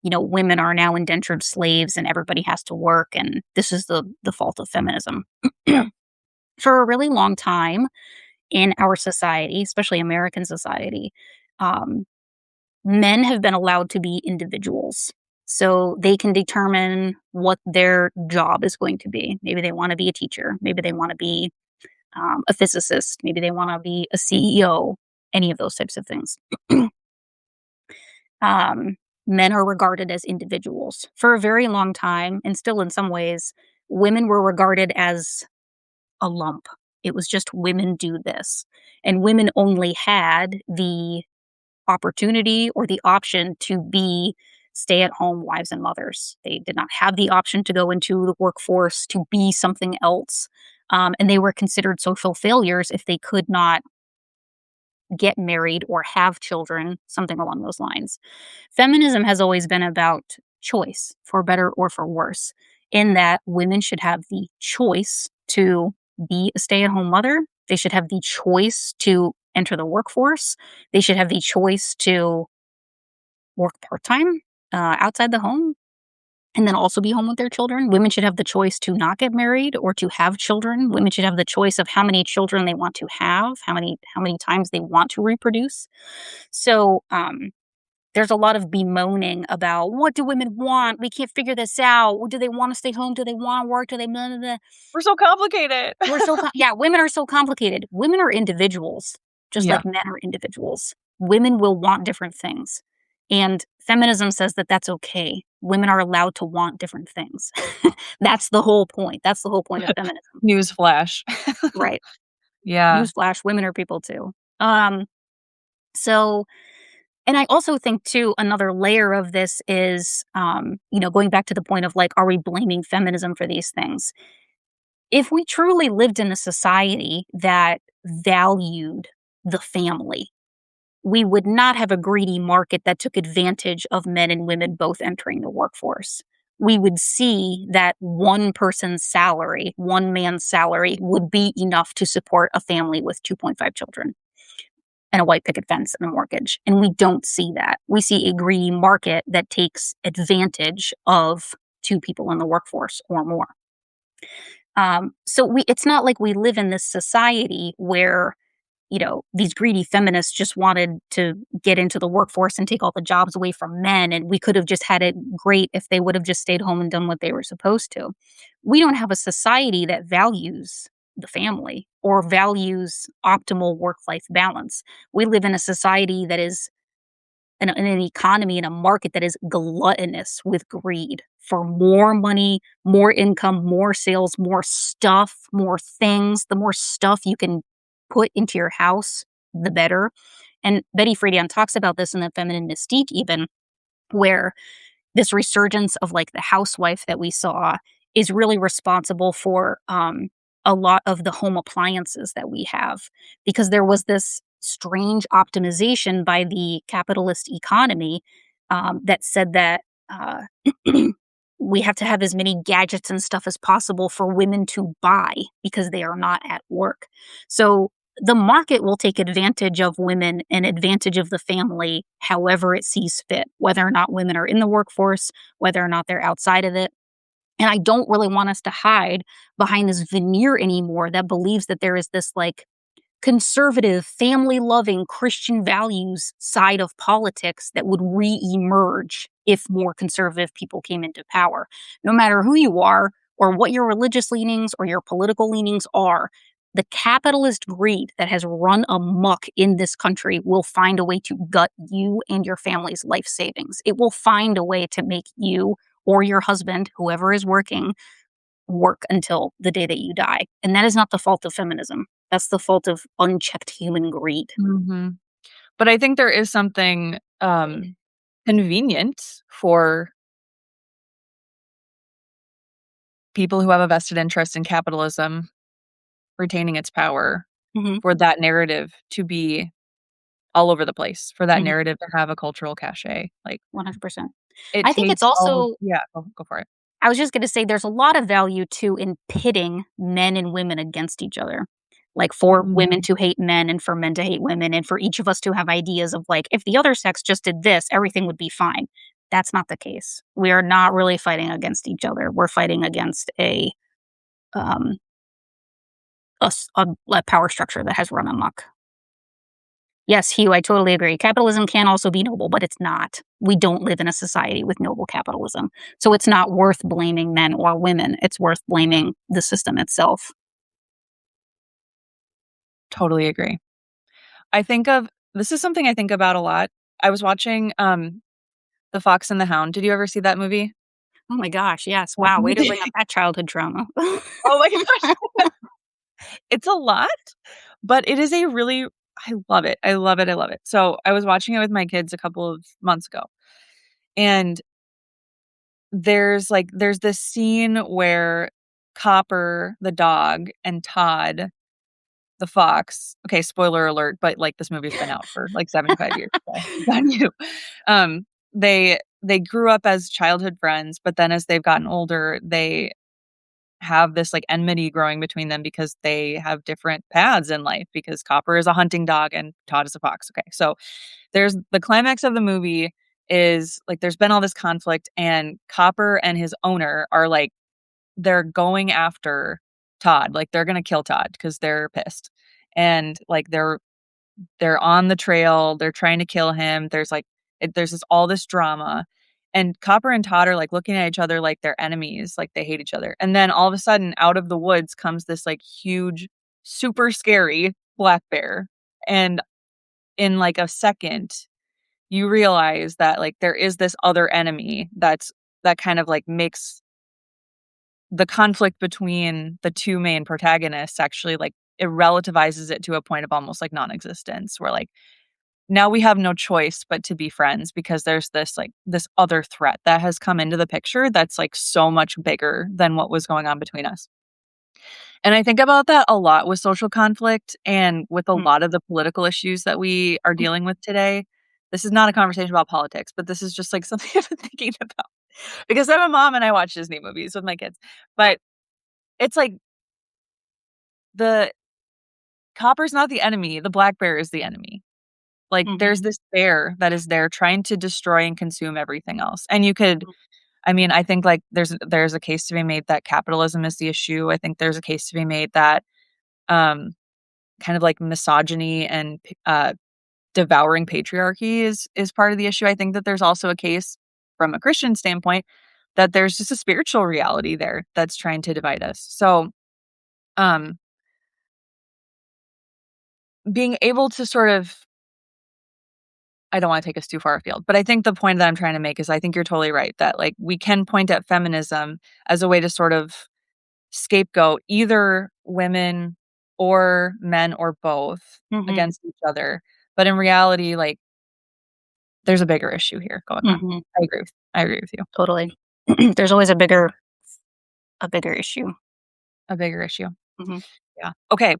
women are now indentured slaves and everybody has to work, and this is the fault of feminism. Yeah. For a really long time in our society, especially American society, um, men have been allowed to be individuals. So they can determine what their job is going to be. Maybe they want to be a teacher. Maybe they want to be a physicist. Maybe they want to be a CEO, any of those types of things. um, Men are regarded as individuals. For a very long time, and still in some ways, women were regarded as a lump. It was just women do this. And women only had the opportunity or the option to be stay at home wives and mothers. They did not have the option to go into the workforce to be something else. And they were considered social failures if they could not get married or have children, something along those lines. Feminism has always been about choice, for better or for worse, in that women should have the choice to be a stay at home mother. They should have the choice to enter the workforce. They should have the choice to work part time outside the home and then also be home with their children. Women should have the choice to not get married or to have children. Women should have the choice of how many children they want to have, how many times they want to reproduce. So there's a lot of bemoaning about what do women want? We can't figure this out. Do they want to stay home? Do they want to work? Do they blah, blah, blah. We're so complicated. We're so yeah, women are so complicated. Women are individuals, just Yeah. like men are individuals. Women will want different things. And feminism says that that's okay. Women are allowed to want different things. That's the whole point. That's the whole point of feminism. Newsflash. Right. Yeah. Newsflash, women are people too. So and I also think too, another layer of this is, going back to the point of like, are we blaming feminism for these things? If we truly lived in a society that valued the family, we would not have a greedy market that took advantage of men and women both entering the workforce. We would see that one person's salary, one man's salary, would be enough to support a family with 2.5 children and a white picket fence and a mortgage. And we don't see that. We see a greedy market that takes advantage of two people in the workforce or more. So it's not like we live in this society where, these greedy feminists just wanted to get into the workforce and take all the jobs away from men. And we could have just had it great if they would have just stayed home and done what they were supposed to. We don't have a society that values the family or values optimal work life balance. We live in a society that is in an economy, in a market that is gluttonous with greed for more money, more income, more sales, more stuff, more things. The more stuff you can put into your house, the better. And Betty Friedan talks about this in The Feminine Mystique, even where this resurgence of like the housewife that we saw is really responsible for a lot of the home appliances that we have, because there was this strange optimization by the capitalist economy that said that we have to have as many gadgets and stuff as possible for women to buy because they are not at work. So the market will take advantage of women and advantage of the family however it sees fit, whether or not women are in the workforce, whether or not they're outside of it. And I don't really want us to hide behind this veneer anymore that believes that there is this like conservative, family loving Christian values side of politics that would re emerge if more conservative people came into power. No matter who you are, or what your religious leanings or your political leanings are, the capitalist greed that has run amok in this country will find a way to gut you and your family's life savings. It will find a way to make you or your husband, whoever is working, work until the day that you die. And that is not the fault of feminism. That's the fault of unchecked human greed. Mhm. But I think there is something, convenient for people who have a vested interest in capitalism retaining its power, Mhm, for that narrative to be all over the place, for that mhm, narrative to have a cultural cachet. Like, 100%. it I think it's takes all also yeah, go for it. I was just gonna say there's a lot of value too in pitting men and women against each other. Like for women Mhm. to hate men and for men to hate women and for each of us to have ideas of like, if the other sex just did this, everything would be fine. That's not the case. We are not really fighting against each other. We're fighting against um a power structure that has run amok. Yes, Hugh, I totally agree. Capitalism can also be noble, but it's not. We don't live in a society with noble capitalism. So it's not worth blaming men or women. It's worth blaming the system itself. Totally agree. I think of this is something I think about a lot. I was watching, The Fox and the Hound. Did you ever see that movie? Oh my gosh, yes. Like Wow, way to bring up that childhood trauma. Oh my gosh. It's a lot, but it is a really I love it. I love it, I love it. So, I was watching it with my kids a couple of months ago, and there's this scene where Copper, the dog, and Todd, the fox okay, spoiler alert, but, like, this movie's been out for, like, 75 years, so it's on you. Um, they grew up as childhood friends, but then as they've gotten older, they have this, like, enmity growing between them because they have different paths in life because Copper is a hunting dog and Todd is a fox, okay, so there's the climax of the movie is, like, there's been all this conflict, and Copper and his owner are, like they're going after Todd, like, they're gonna kill Todd because 'cause they're pissed, and, like, they're on the trail, they're trying to kill him, there's, like There's all this drama, and Copper and Todd are like looking at each other like they're enemies, like they hate each other. And then all of a sudden, out of the woods comes this like huge, super scary black bear. And in like a second, you realize that like there is this other enemy that kind of like makes the conflict between the two main protagonists actually like it relativizes it to a point of almost like non-existence where like now we have no choice but to be friends because there's this like this other threat that has come into the picture that's like so much bigger than what was going on between us. And I think about that a lot with social conflict and with a Mm, lot of the political issues that we are mm, dealing with today. This is not a conversation about politics, but this is just like something I've been thinking about because I'm a mom and I watch Disney movies with my kids. But it's like the Copper's not the enemy, the black bear is the enemy. Like, mhm, there's this bear that is there trying to destroy and consume everything else, and you could I mean, I think, like, there's a case to be made that capitalism is the issue. I think there's a case to be made that, um, kind of, like, misogyny and devouring patriarchy is part of the issue. I think that there's also a case from a Christian standpoint that there's just a spiritual reality there that's trying to divide us. So, um, being able to sort of I don't wanna take us too far afield, but I think the point that I'm trying to make is I think you're totally right that, like, we can point at feminism as a way to sort of scapegoat either women or men or both mhm, against each other, but in reality, like, there's a bigger issue here going on. mhm, I agree with you. totally. There's always a bigger issue. A bigger issue. Mhm, Yeah. Okay.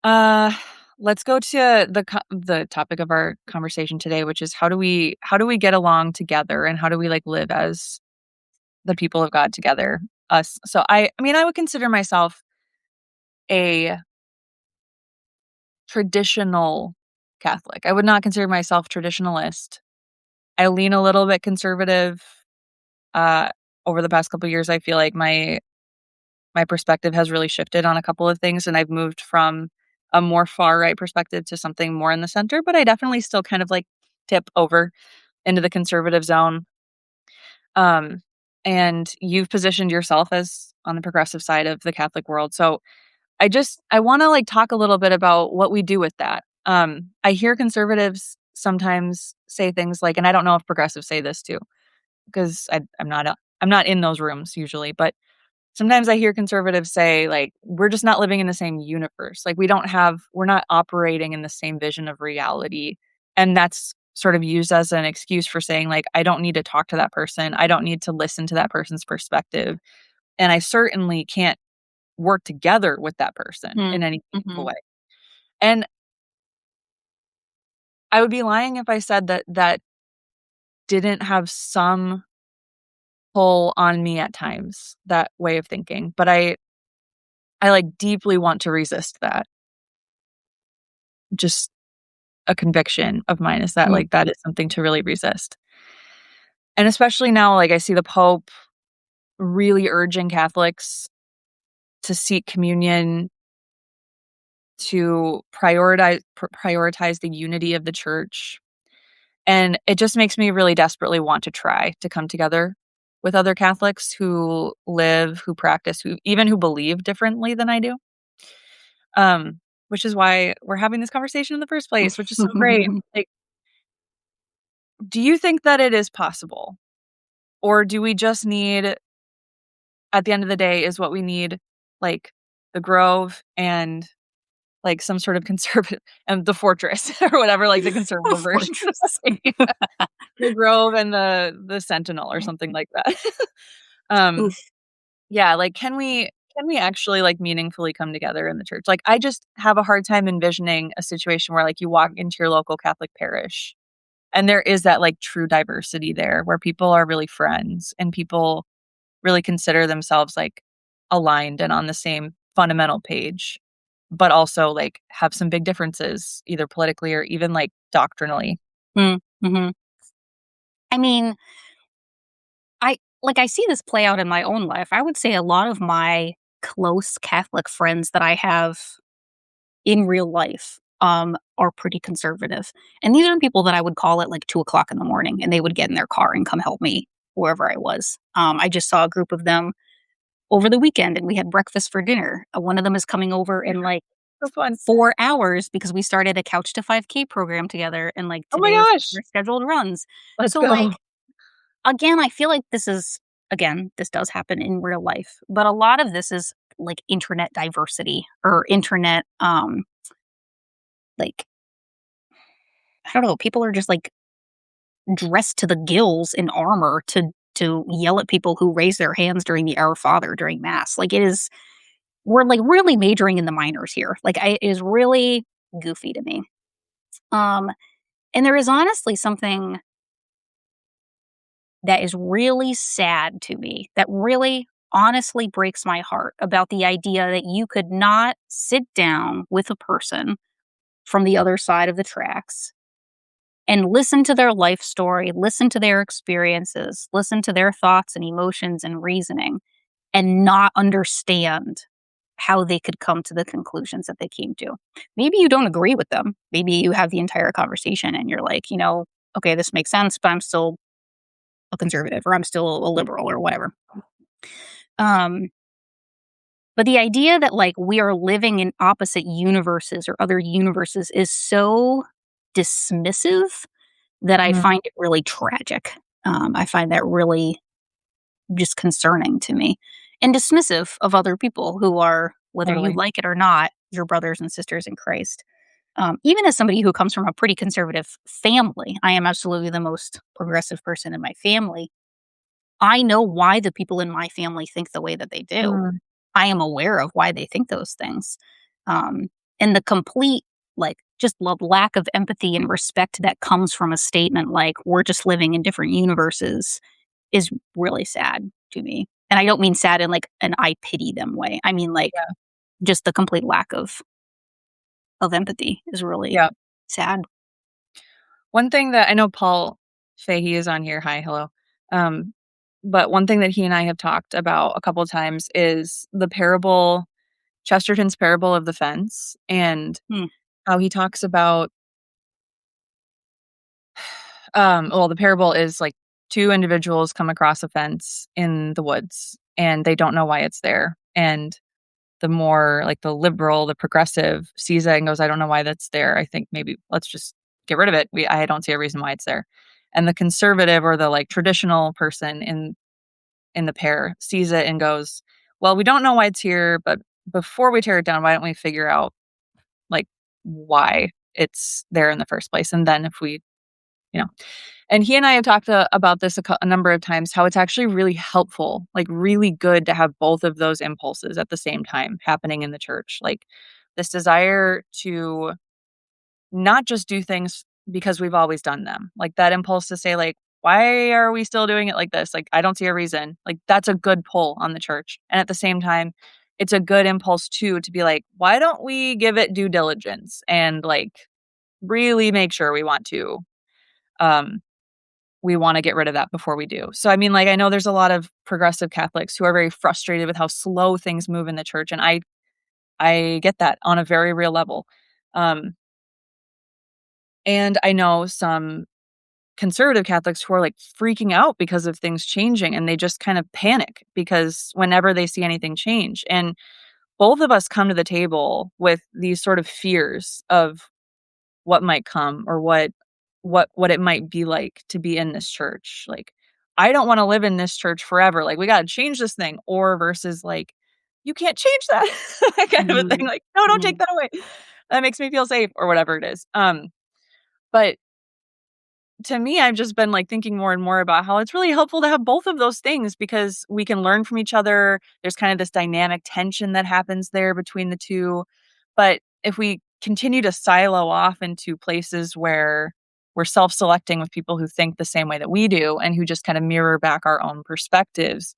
Uh, let's go to the topic of our conversation today, which is how do we get along together and how do we, like, live as the people of God together, us. So I mean, I would consider myself a traditional Catholic. I would not consider myself traditionalist. I lean a little bit conservative. Uh, over the past couple years, I feel like my perspective has really shifted on a couple of things, and I've moved from a more far right perspective to something more in the center. But I definitely still kind of like tip over into the conservative zone. Um, and you've positioned yourself as on the progressive side of the Catholic world. So I wanna, like, talk a little bit about what we do with that. I hear conservatives sometimes say things like and I don't know if progressives say this too, because I'm not in those rooms usually, but sometimes I hear conservatives say, like, "We're just not living in the same universe." Like, we're not operating in the same vision of reality, and that's sort of used as an excuse for saying, like, "I don't need to talk to that person. I don't need to listen to that person's perspective, and I certainly can't work together with that person mm, in any meaningful mhm, way." And I would be lying if I said that that didn't have some pull on me at times, that way of thinking, but I, like, deeply want to resist that. Just a conviction of mine is that, mm, like, that is something to really resist. And especially now, like, I see the Pope really urging Catholics to seek communion, to prioritize the unity of the church. And it just makes me really desperately want to try to come together with other Catholics who live, who practice, who believe differently than I do. Which is why we're having this conversation in the first place, which is so great. Like, do you think that it is possible? Or do we just need at the end of the day, is what we need, like, the Grove and, like, some sort of conservative and the Fortress or whatever, like, the conservative version of Fortress. saying the Grove and the Sentinel or something like that. Um, Oof. yeah, like, can we actually, like, meaningfully come together in the church? Like, I just have a hard time envisioning a situation where, like, you walk into your local Catholic parish, and there is that, like, true diversity there where people are really friends and people really consider themselves, like, aligned and on the same fundamental page, but also, like, have some big differences either politically or even, like, doctrinally. Mm, mhm. I mean, I see this play out in my own life. I would say a lot of my close Catholic friends that I have in real life are pretty conservative. And these are people that I would call at like 2 o'clock in the morning and they would get in their car and come help me wherever I was. I just saw a group of them over the weekend and we had breakfast for dinner. One of them is coming over in like So fun. 4 hours because we started a Couch to 5K program together and like Oh my today is gosh. our scheduled runs. Let's So go. like again, I feel like this does happen in real life, but a lot of this is like internet diversity or internet like I don't know, people are just like dressed to the gills in armor to yell at people who raise their hands during the Our Father during mass. Like it is we're like really majoring in the minors here. It is really goofy to me. Um and there is honestly something that is really sad to me, that really honestly breaks my heart about the idea that you could not sit down with a person from the other side of the tracks and listen to their life story, listen to their experiences, listen to their thoughts and emotions and reasoning, and not understand how they could come to the conclusions that they came to. Maybe you don't agree with them. Maybe you have the entire conversation and you're like, okay, this makes sense, but I'm still a conservative or I'm still a liberal or whatever. Um, but the idea that like we are living in opposite universes or other universes is so dismissive that I Mm, find it really tragic. I find that really just concerning to me and dismissive of other people who are, whether you totally. like it or not, your brothers and sisters in Christ. Even as somebody who comes from a pretty conservative family, I am absolutely the most progressive person in my family. I know why the people in my family think the way that they do. Mm, I am aware of why they think those things. Um, and the complete, like, just lack of empathy and respect that comes from a statement like, we're just living in different universes is really sad to me. And I don't mean sad in like an I pity them way. I mean, like, yeah. just the complete lack of empathy is really Yeah. sad. One thing that I know Paul Fahey is on here. Hi, hello. Um, but one thing that he and I have talked about a couple of times is the parable, Chesterton's parable of the fence, and Hmm. how he talks about, well, the parable is like two individuals come across a fence in the woods and they don't know why it's there. And the more like the liberal, the progressive sees it and goes, I don't know why that's there. I think maybe let's just get rid of it. I don't see a reason why it's there. And the conservative or the like traditional person in the pair sees it and goes, well, we don't know why it's here, but before we tear it down, why don't we figure out like why it's there in the first place? And then if we, you know, and he and I have talked about this a number of times, how it's actually really helpful, like really good to have both of those impulses at the same time happening in the church. Like this desire to not just do things because we've always done them. Like that impulse to say like, why are we still doing it like this? Like I don't see a reason. Like that's a good pull on the church. And at the same time, it's a good impulse too to be like, why don't we give it due diligence and like really make sure um we wanna get rid of that before we do. So, I mean, like, I know there's a lot of progressive Catholics who are very frustrated with how slow things move in the church, and I get that on a very real level. Um, and I know some conservative Catholics who are, like, freaking out because of things changing, and they just kind of panic because whenever they see anything change, and both of us come to the table with these sort of fears of what might come or what it might be like to be in this church. Like, I don't wanna live in this church forever, like, we gotta change this thing, or versus, like, "You can't change that," that kind of a thing, Mhm. like, "No, don't take Mhm. that away. That makes me feel safe," or whatever it is. But to me, I've just been, like, thinking more and more about how it's really helpful to have both of those things because we can learn from each other. There's kind of this dynamic tension that happens there between the 2. But if we continue to silo off into places where we're self-selecting with people who think the same way that we do and who just kind of mirror back our own perspectives,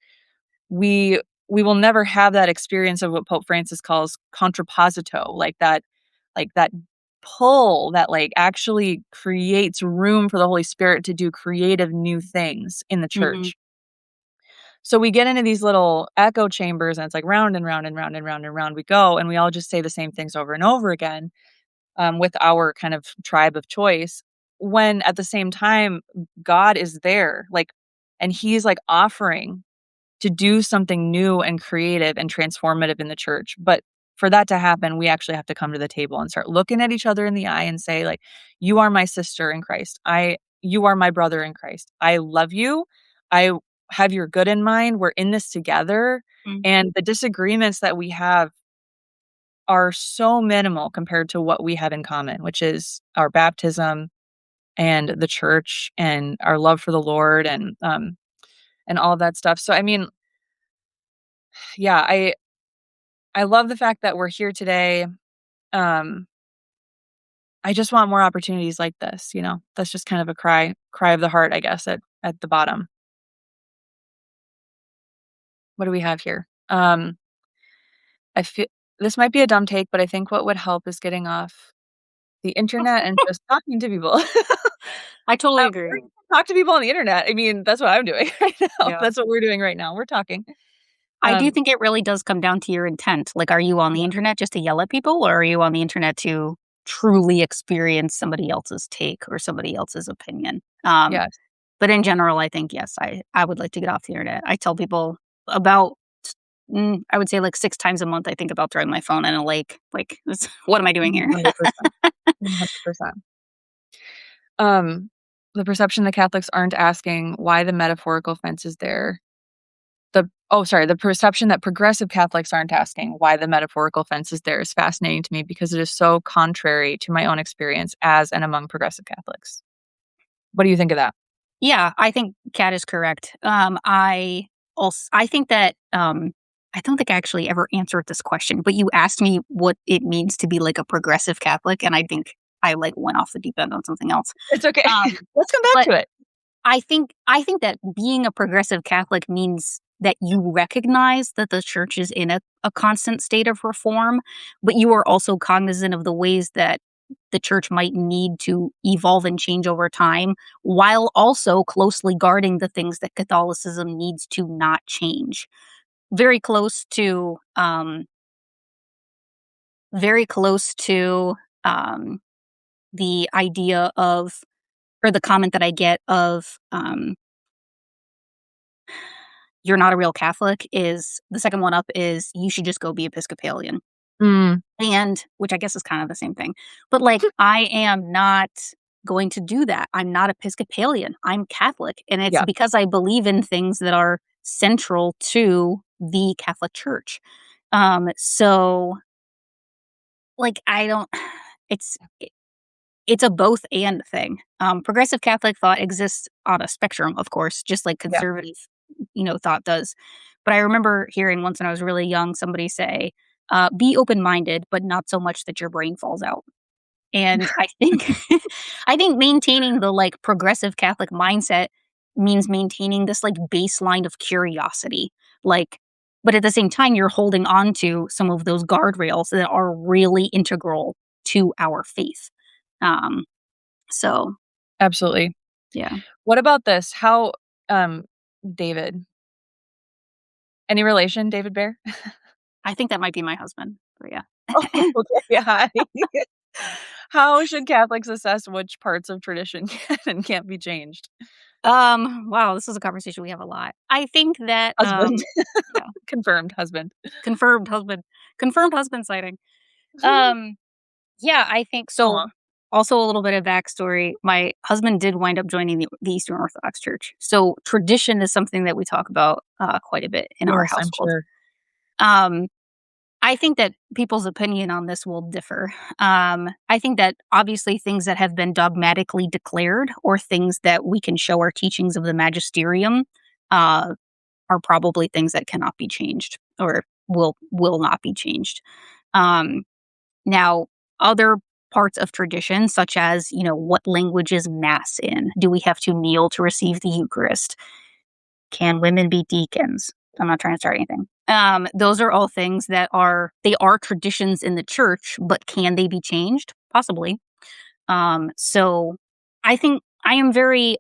we will never have that experience of what Pope Francis calls contrapposito, like that pull that like actually creates room for the Holy Spirit to do creative new things in the Mhm. church. So we get into these little echo chambers and it's like round and round and round and round and round we go and we all just say the same things over and over again. with our kind of tribe of choice, when at the same time, God is there, like, and he's, like, offering to do something new and creative and transformative in the church. But for that to happen, we actually have to come to the table and start looking at each other in the eye and say, like, "You are my sister in Christ. You are my brother in Christ. I love you. I have your good in mind. We're in this together." Mm. And the disagreements that we have are so minimal compared to what we have in common, which is our baptism and the church and our love for the Lord and all of that stuff. So I mean, yeah, I love the fact that we're here today. Um, I just want more opportunities like this, you know? That's just kind of a cry of the heart, I guess, at the bottom. What do we have here? I feel this might be a dumb take, but I think what would help is getting off the internet and just talking to people. I totally Or agree. you can talk to people on the internet. I mean, that's what I'm doing right now. Yeah. That's what we're doing right now. We're talking. I do Um, think it really does come down to your intent. Like, are you on the yeah, internet just to yell at people, or are you on the internet to truly experience somebody else's take or somebody else's opinion? yes. But in general, I think, yes, I would like to get off the internet. I tell people about, I would say like 6 times a month, I think about throwing my phone in a lake. Like, what am I doing here? 100%. 100%. Um, the perception that Catholics aren't asking why the metaphorical fence is there. The perception that progressive Catholics aren't asking why the metaphorical fence is there is fascinating to me because it is so contrary to my own experience as and among progressive Catholics. What do you think of that? Yeah, I think Kat is correct. I think that, I don't think I actually ever answered this question, but you asked me what it means to be like a progressive Catholic, and I think I like went off the deep end on something else. It's okay. Um, Let's come back but to it. I think that being a progressive Catholic means that you recognize that the church is in a constant state of reform, but you are also cognizant of the ways that the church might need to evolve and change over time, while also closely guarding the things that Catholicism needs to not change. Very close to, very close to um, the idea of, or the comment that I get of, "You're not a real Catholic," is the second one up is, "You should just go be Episcopalian." Mm, And which I guess is kind of the same thing. But, like, I am not going to do that. I'm not Episcopalian. I'm Catholic, and it's yeah, because I believe in things that are central to the Catholic Church. So, like, I don't it's it's a both and thing. Progressive Catholic thought exists on a spectrum, of course, just like yeah. conservative, thought does. But I remember hearing once when I was really young somebody say, "Be open minded, but not so much that your brain falls out." And I think, I think maintaining the like progressive Catholic mindset means maintaining this like baseline of curiosity, like. But at the same time, you're holding on to some of those guardrails that are really integral to our faith. Um, so, Absolutely. yeah, What about this? Um, David, any relation, David Bear? I think that might be my husband, but yeah. Oh, okay, yeah. How should Catholics assess which parts of tradition can and can't be changed? Wow, this is a conversation we have a lot. I think that, Husband. yeah, Confirmed husband. confirmed husband confirmed husband sighting. Um, yeah, I think so. Aw, Also a little bit of backstory, my husband did wind up joining the Eastern Orthodox Church. So tradition is something that we talk about, quite a bit in our yes, I'm household. sure. Um I think that people's opinion on this will differ. I think that obviously things that have been dogmatically declared or things that we can show our teachings of the magisterium uh, are probably things that cannot be changed or will not be changed. Um, Now, other parts of tradition, such as what language is mass in? Do we have to kneel to receive the Eucharist? Can women be deacons? I'm not trying to start anything. Those are all things that they are traditions in the church, but can they be changed? Possibly. So I think I am very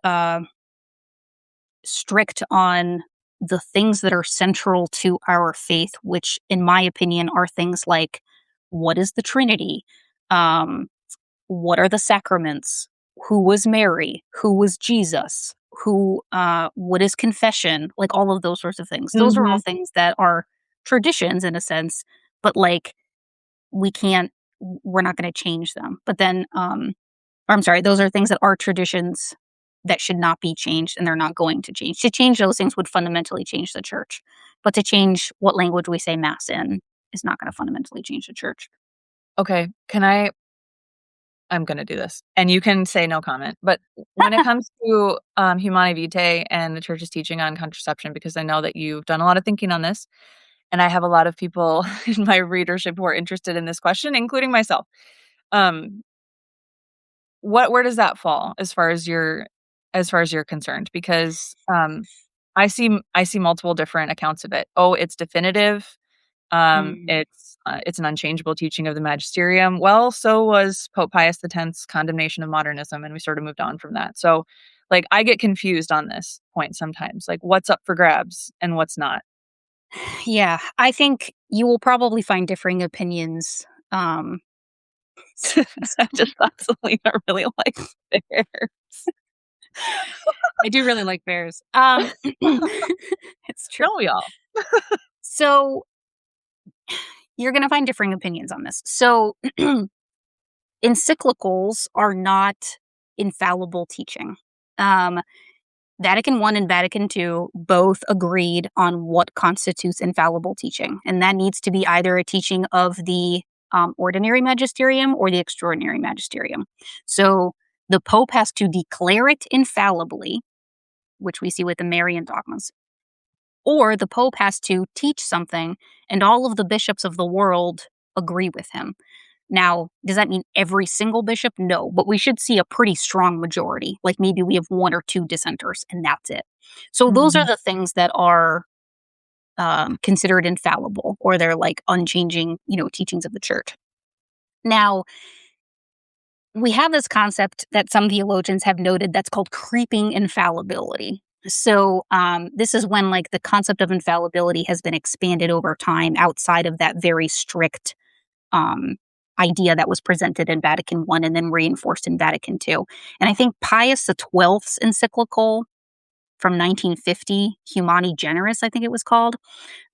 strict on the things that are central to our faith, which, in my opinion, are things like what is the Trinity? Um, what are the sacraments? Who was Mary? Who was Jesus? What is confession? Like all of those sorts of things. Those are all Mhm. things that are traditions in a sense, but like we can't, we're not going to change them. But then, or I'm sorry, those are things that are traditions that should not be changed and they're not going to change. To change those things would fundamentally change the church. But to change what language we say mass in is not going to fundamentally change the church. Okay, I'm gonna do this, and you can say no comment, but when it comes to, Humanae Vitae and the church's teaching on contraception, because I know that you've done a lot of thinking on this, and I have a lot of people in my readership who are interested in this question, including myself. Um, where does that fall as far as you're concerned? Because, I see multiple different accounts of it. Oh, it's definitive. Mm. It's an unchangeable teaching of the magisterium. Well, so was Pope Pius X's condemnation of modernism, and we sort of moved on from that. So, like, I get confused on this point sometimes, like, what's up for grabs and what's not. Yeah, I think you will probably find differing opinions. I just thought Selena really likes bears. I do really like bears. It's true. Don't we all? So you're going to find differing opinions on this. So encyclicals are not infallible teaching. Um, Vatican I and Vatican II both agreed on what constitutes infallible teaching, and that needs to be either a teaching of the ordinary magisterium or the extraordinary magisterium. So the Pope has to declare it infallibly, which we see with the Marian dogmas, or the Pope has to teach something, and all of the bishops of the world agree with him. Now, does that mean every single bishop? No, but we should see a pretty strong majority. Like maybe we have one or two dissenters, and that's it. So those are Mhm. the things that are considered infallible, or they're like unchanging, teachings of the church. Now, we have this concept that some theologians have noted that's called creeping infallibility. So, this is when like the concept of infallibility has been expanded over time outside of that very strict um, idea that was presented in Vatican I and then reinforced in Vatican II. And I think Pius XII's encyclical from 1950, Humani Generis, I think it was called,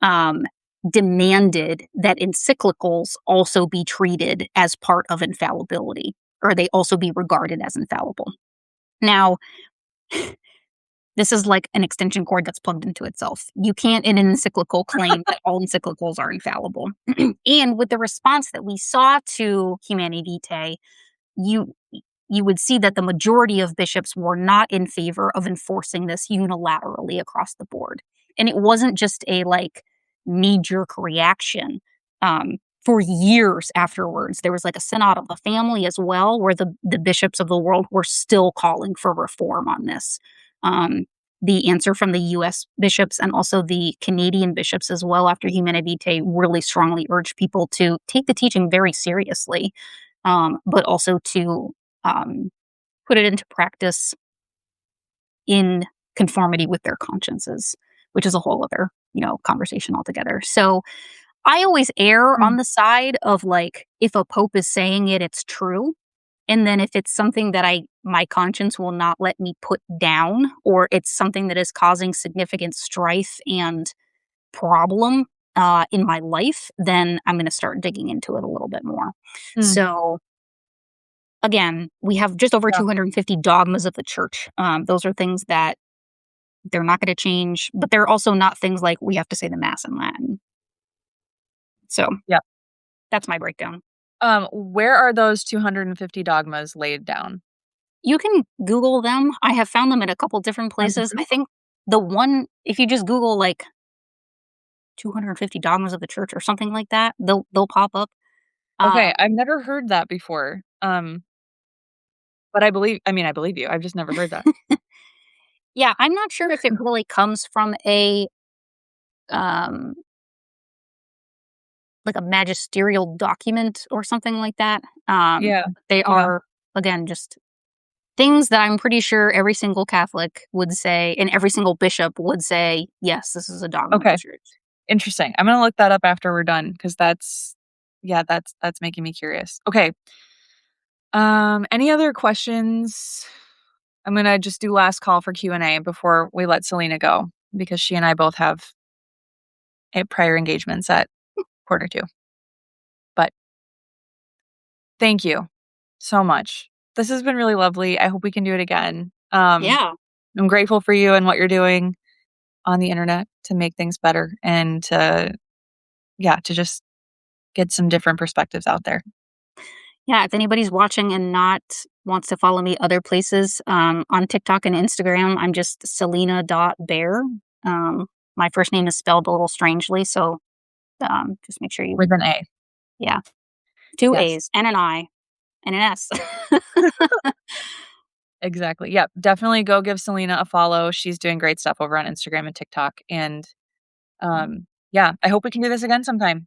um, demanded that encyclicals also be treated as part of infallibility, or they also be regarded as infallible. Now, this is like an extension cord that's plugged into itself. You can't, in an encyclical, claim that all encyclicals are infallible. And with the response that we saw to Humanae Vitae, you you would see that the majority of bishops were not in favor of enforcing this unilaterally across the board. And it wasn't just a like knee jerk reaction. For years afterwards, there was like a synod of the family as well, where the bishops of the world were still calling for reform on this. Um, the answer from the US bishops and also the Canadian bishops as well after Humanae Vitae really strongly urged people to take the teaching very seriously, but also to um, put it into practice in conformity with their consciences, which is a whole other, conversation altogether. So I always err on Mm, the side of like, if a pope is saying it, it's true. And then if it's something that my conscience will not let me put down, or it's something that is causing significant strife and problem in my life, then I'm going to start digging into it a little bit more. mm, So again, we have just over yeah, 250 dogmas of the church. Those are things that they're not going to change, but they're also not things like we have to say the Mass in Latin. So yeah. that's my breakdown. Where are those 250 dogmas laid down? You can Google them. I have found them in a couple different On places. I Google? think the one, if you just Google like 250 dogmas of the church or something like that, they'll pop up. Okay, Um, I've never heard that before. But I believe you. I've just never heard that. yeah, I'm not sure if it really comes from a um, like a magisterial document or something like that. Yeah, They yeah. are again just things that I'm pretty sure every single Catholic would say, and every single bishop would say, yes, this is a dogma of the Okay, church. interesting. I'm gonna look that up after we're done because that's yeah, that's making me curious. Okay, Any other questions? I'm gonna just do last call for Q&A before we let Salina go because she and I both have prior engagements at 1:45. But thank you so much. This has been really lovely. I hope we can do it again. Yeah. I'm grateful for you and what you're doing on the internet to make things better and to just get some different perspectives out there. Yeah, if anybody's watching and not wants to follow me other places, on TikTok and Instagram, I'm just Salina.bear. My first name is spelled a little strangely, so, just make sure you With an A. yeah, 2 Yes, A's and an I and an S. exactly. Yep, definitely go give Salina a follow. She's doing great stuff over on Instagram and TikTok, and, yeah, I hope we can do this again sometime.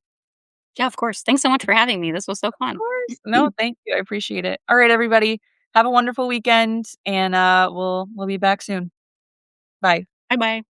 Yeah, of course. Thanks so much for having me. This was so Of fun. course. No, thank you, I appreciate it. Alright, everybody, have a wonderful weekend, and, we'll be back soon. Bye. Bye-bye.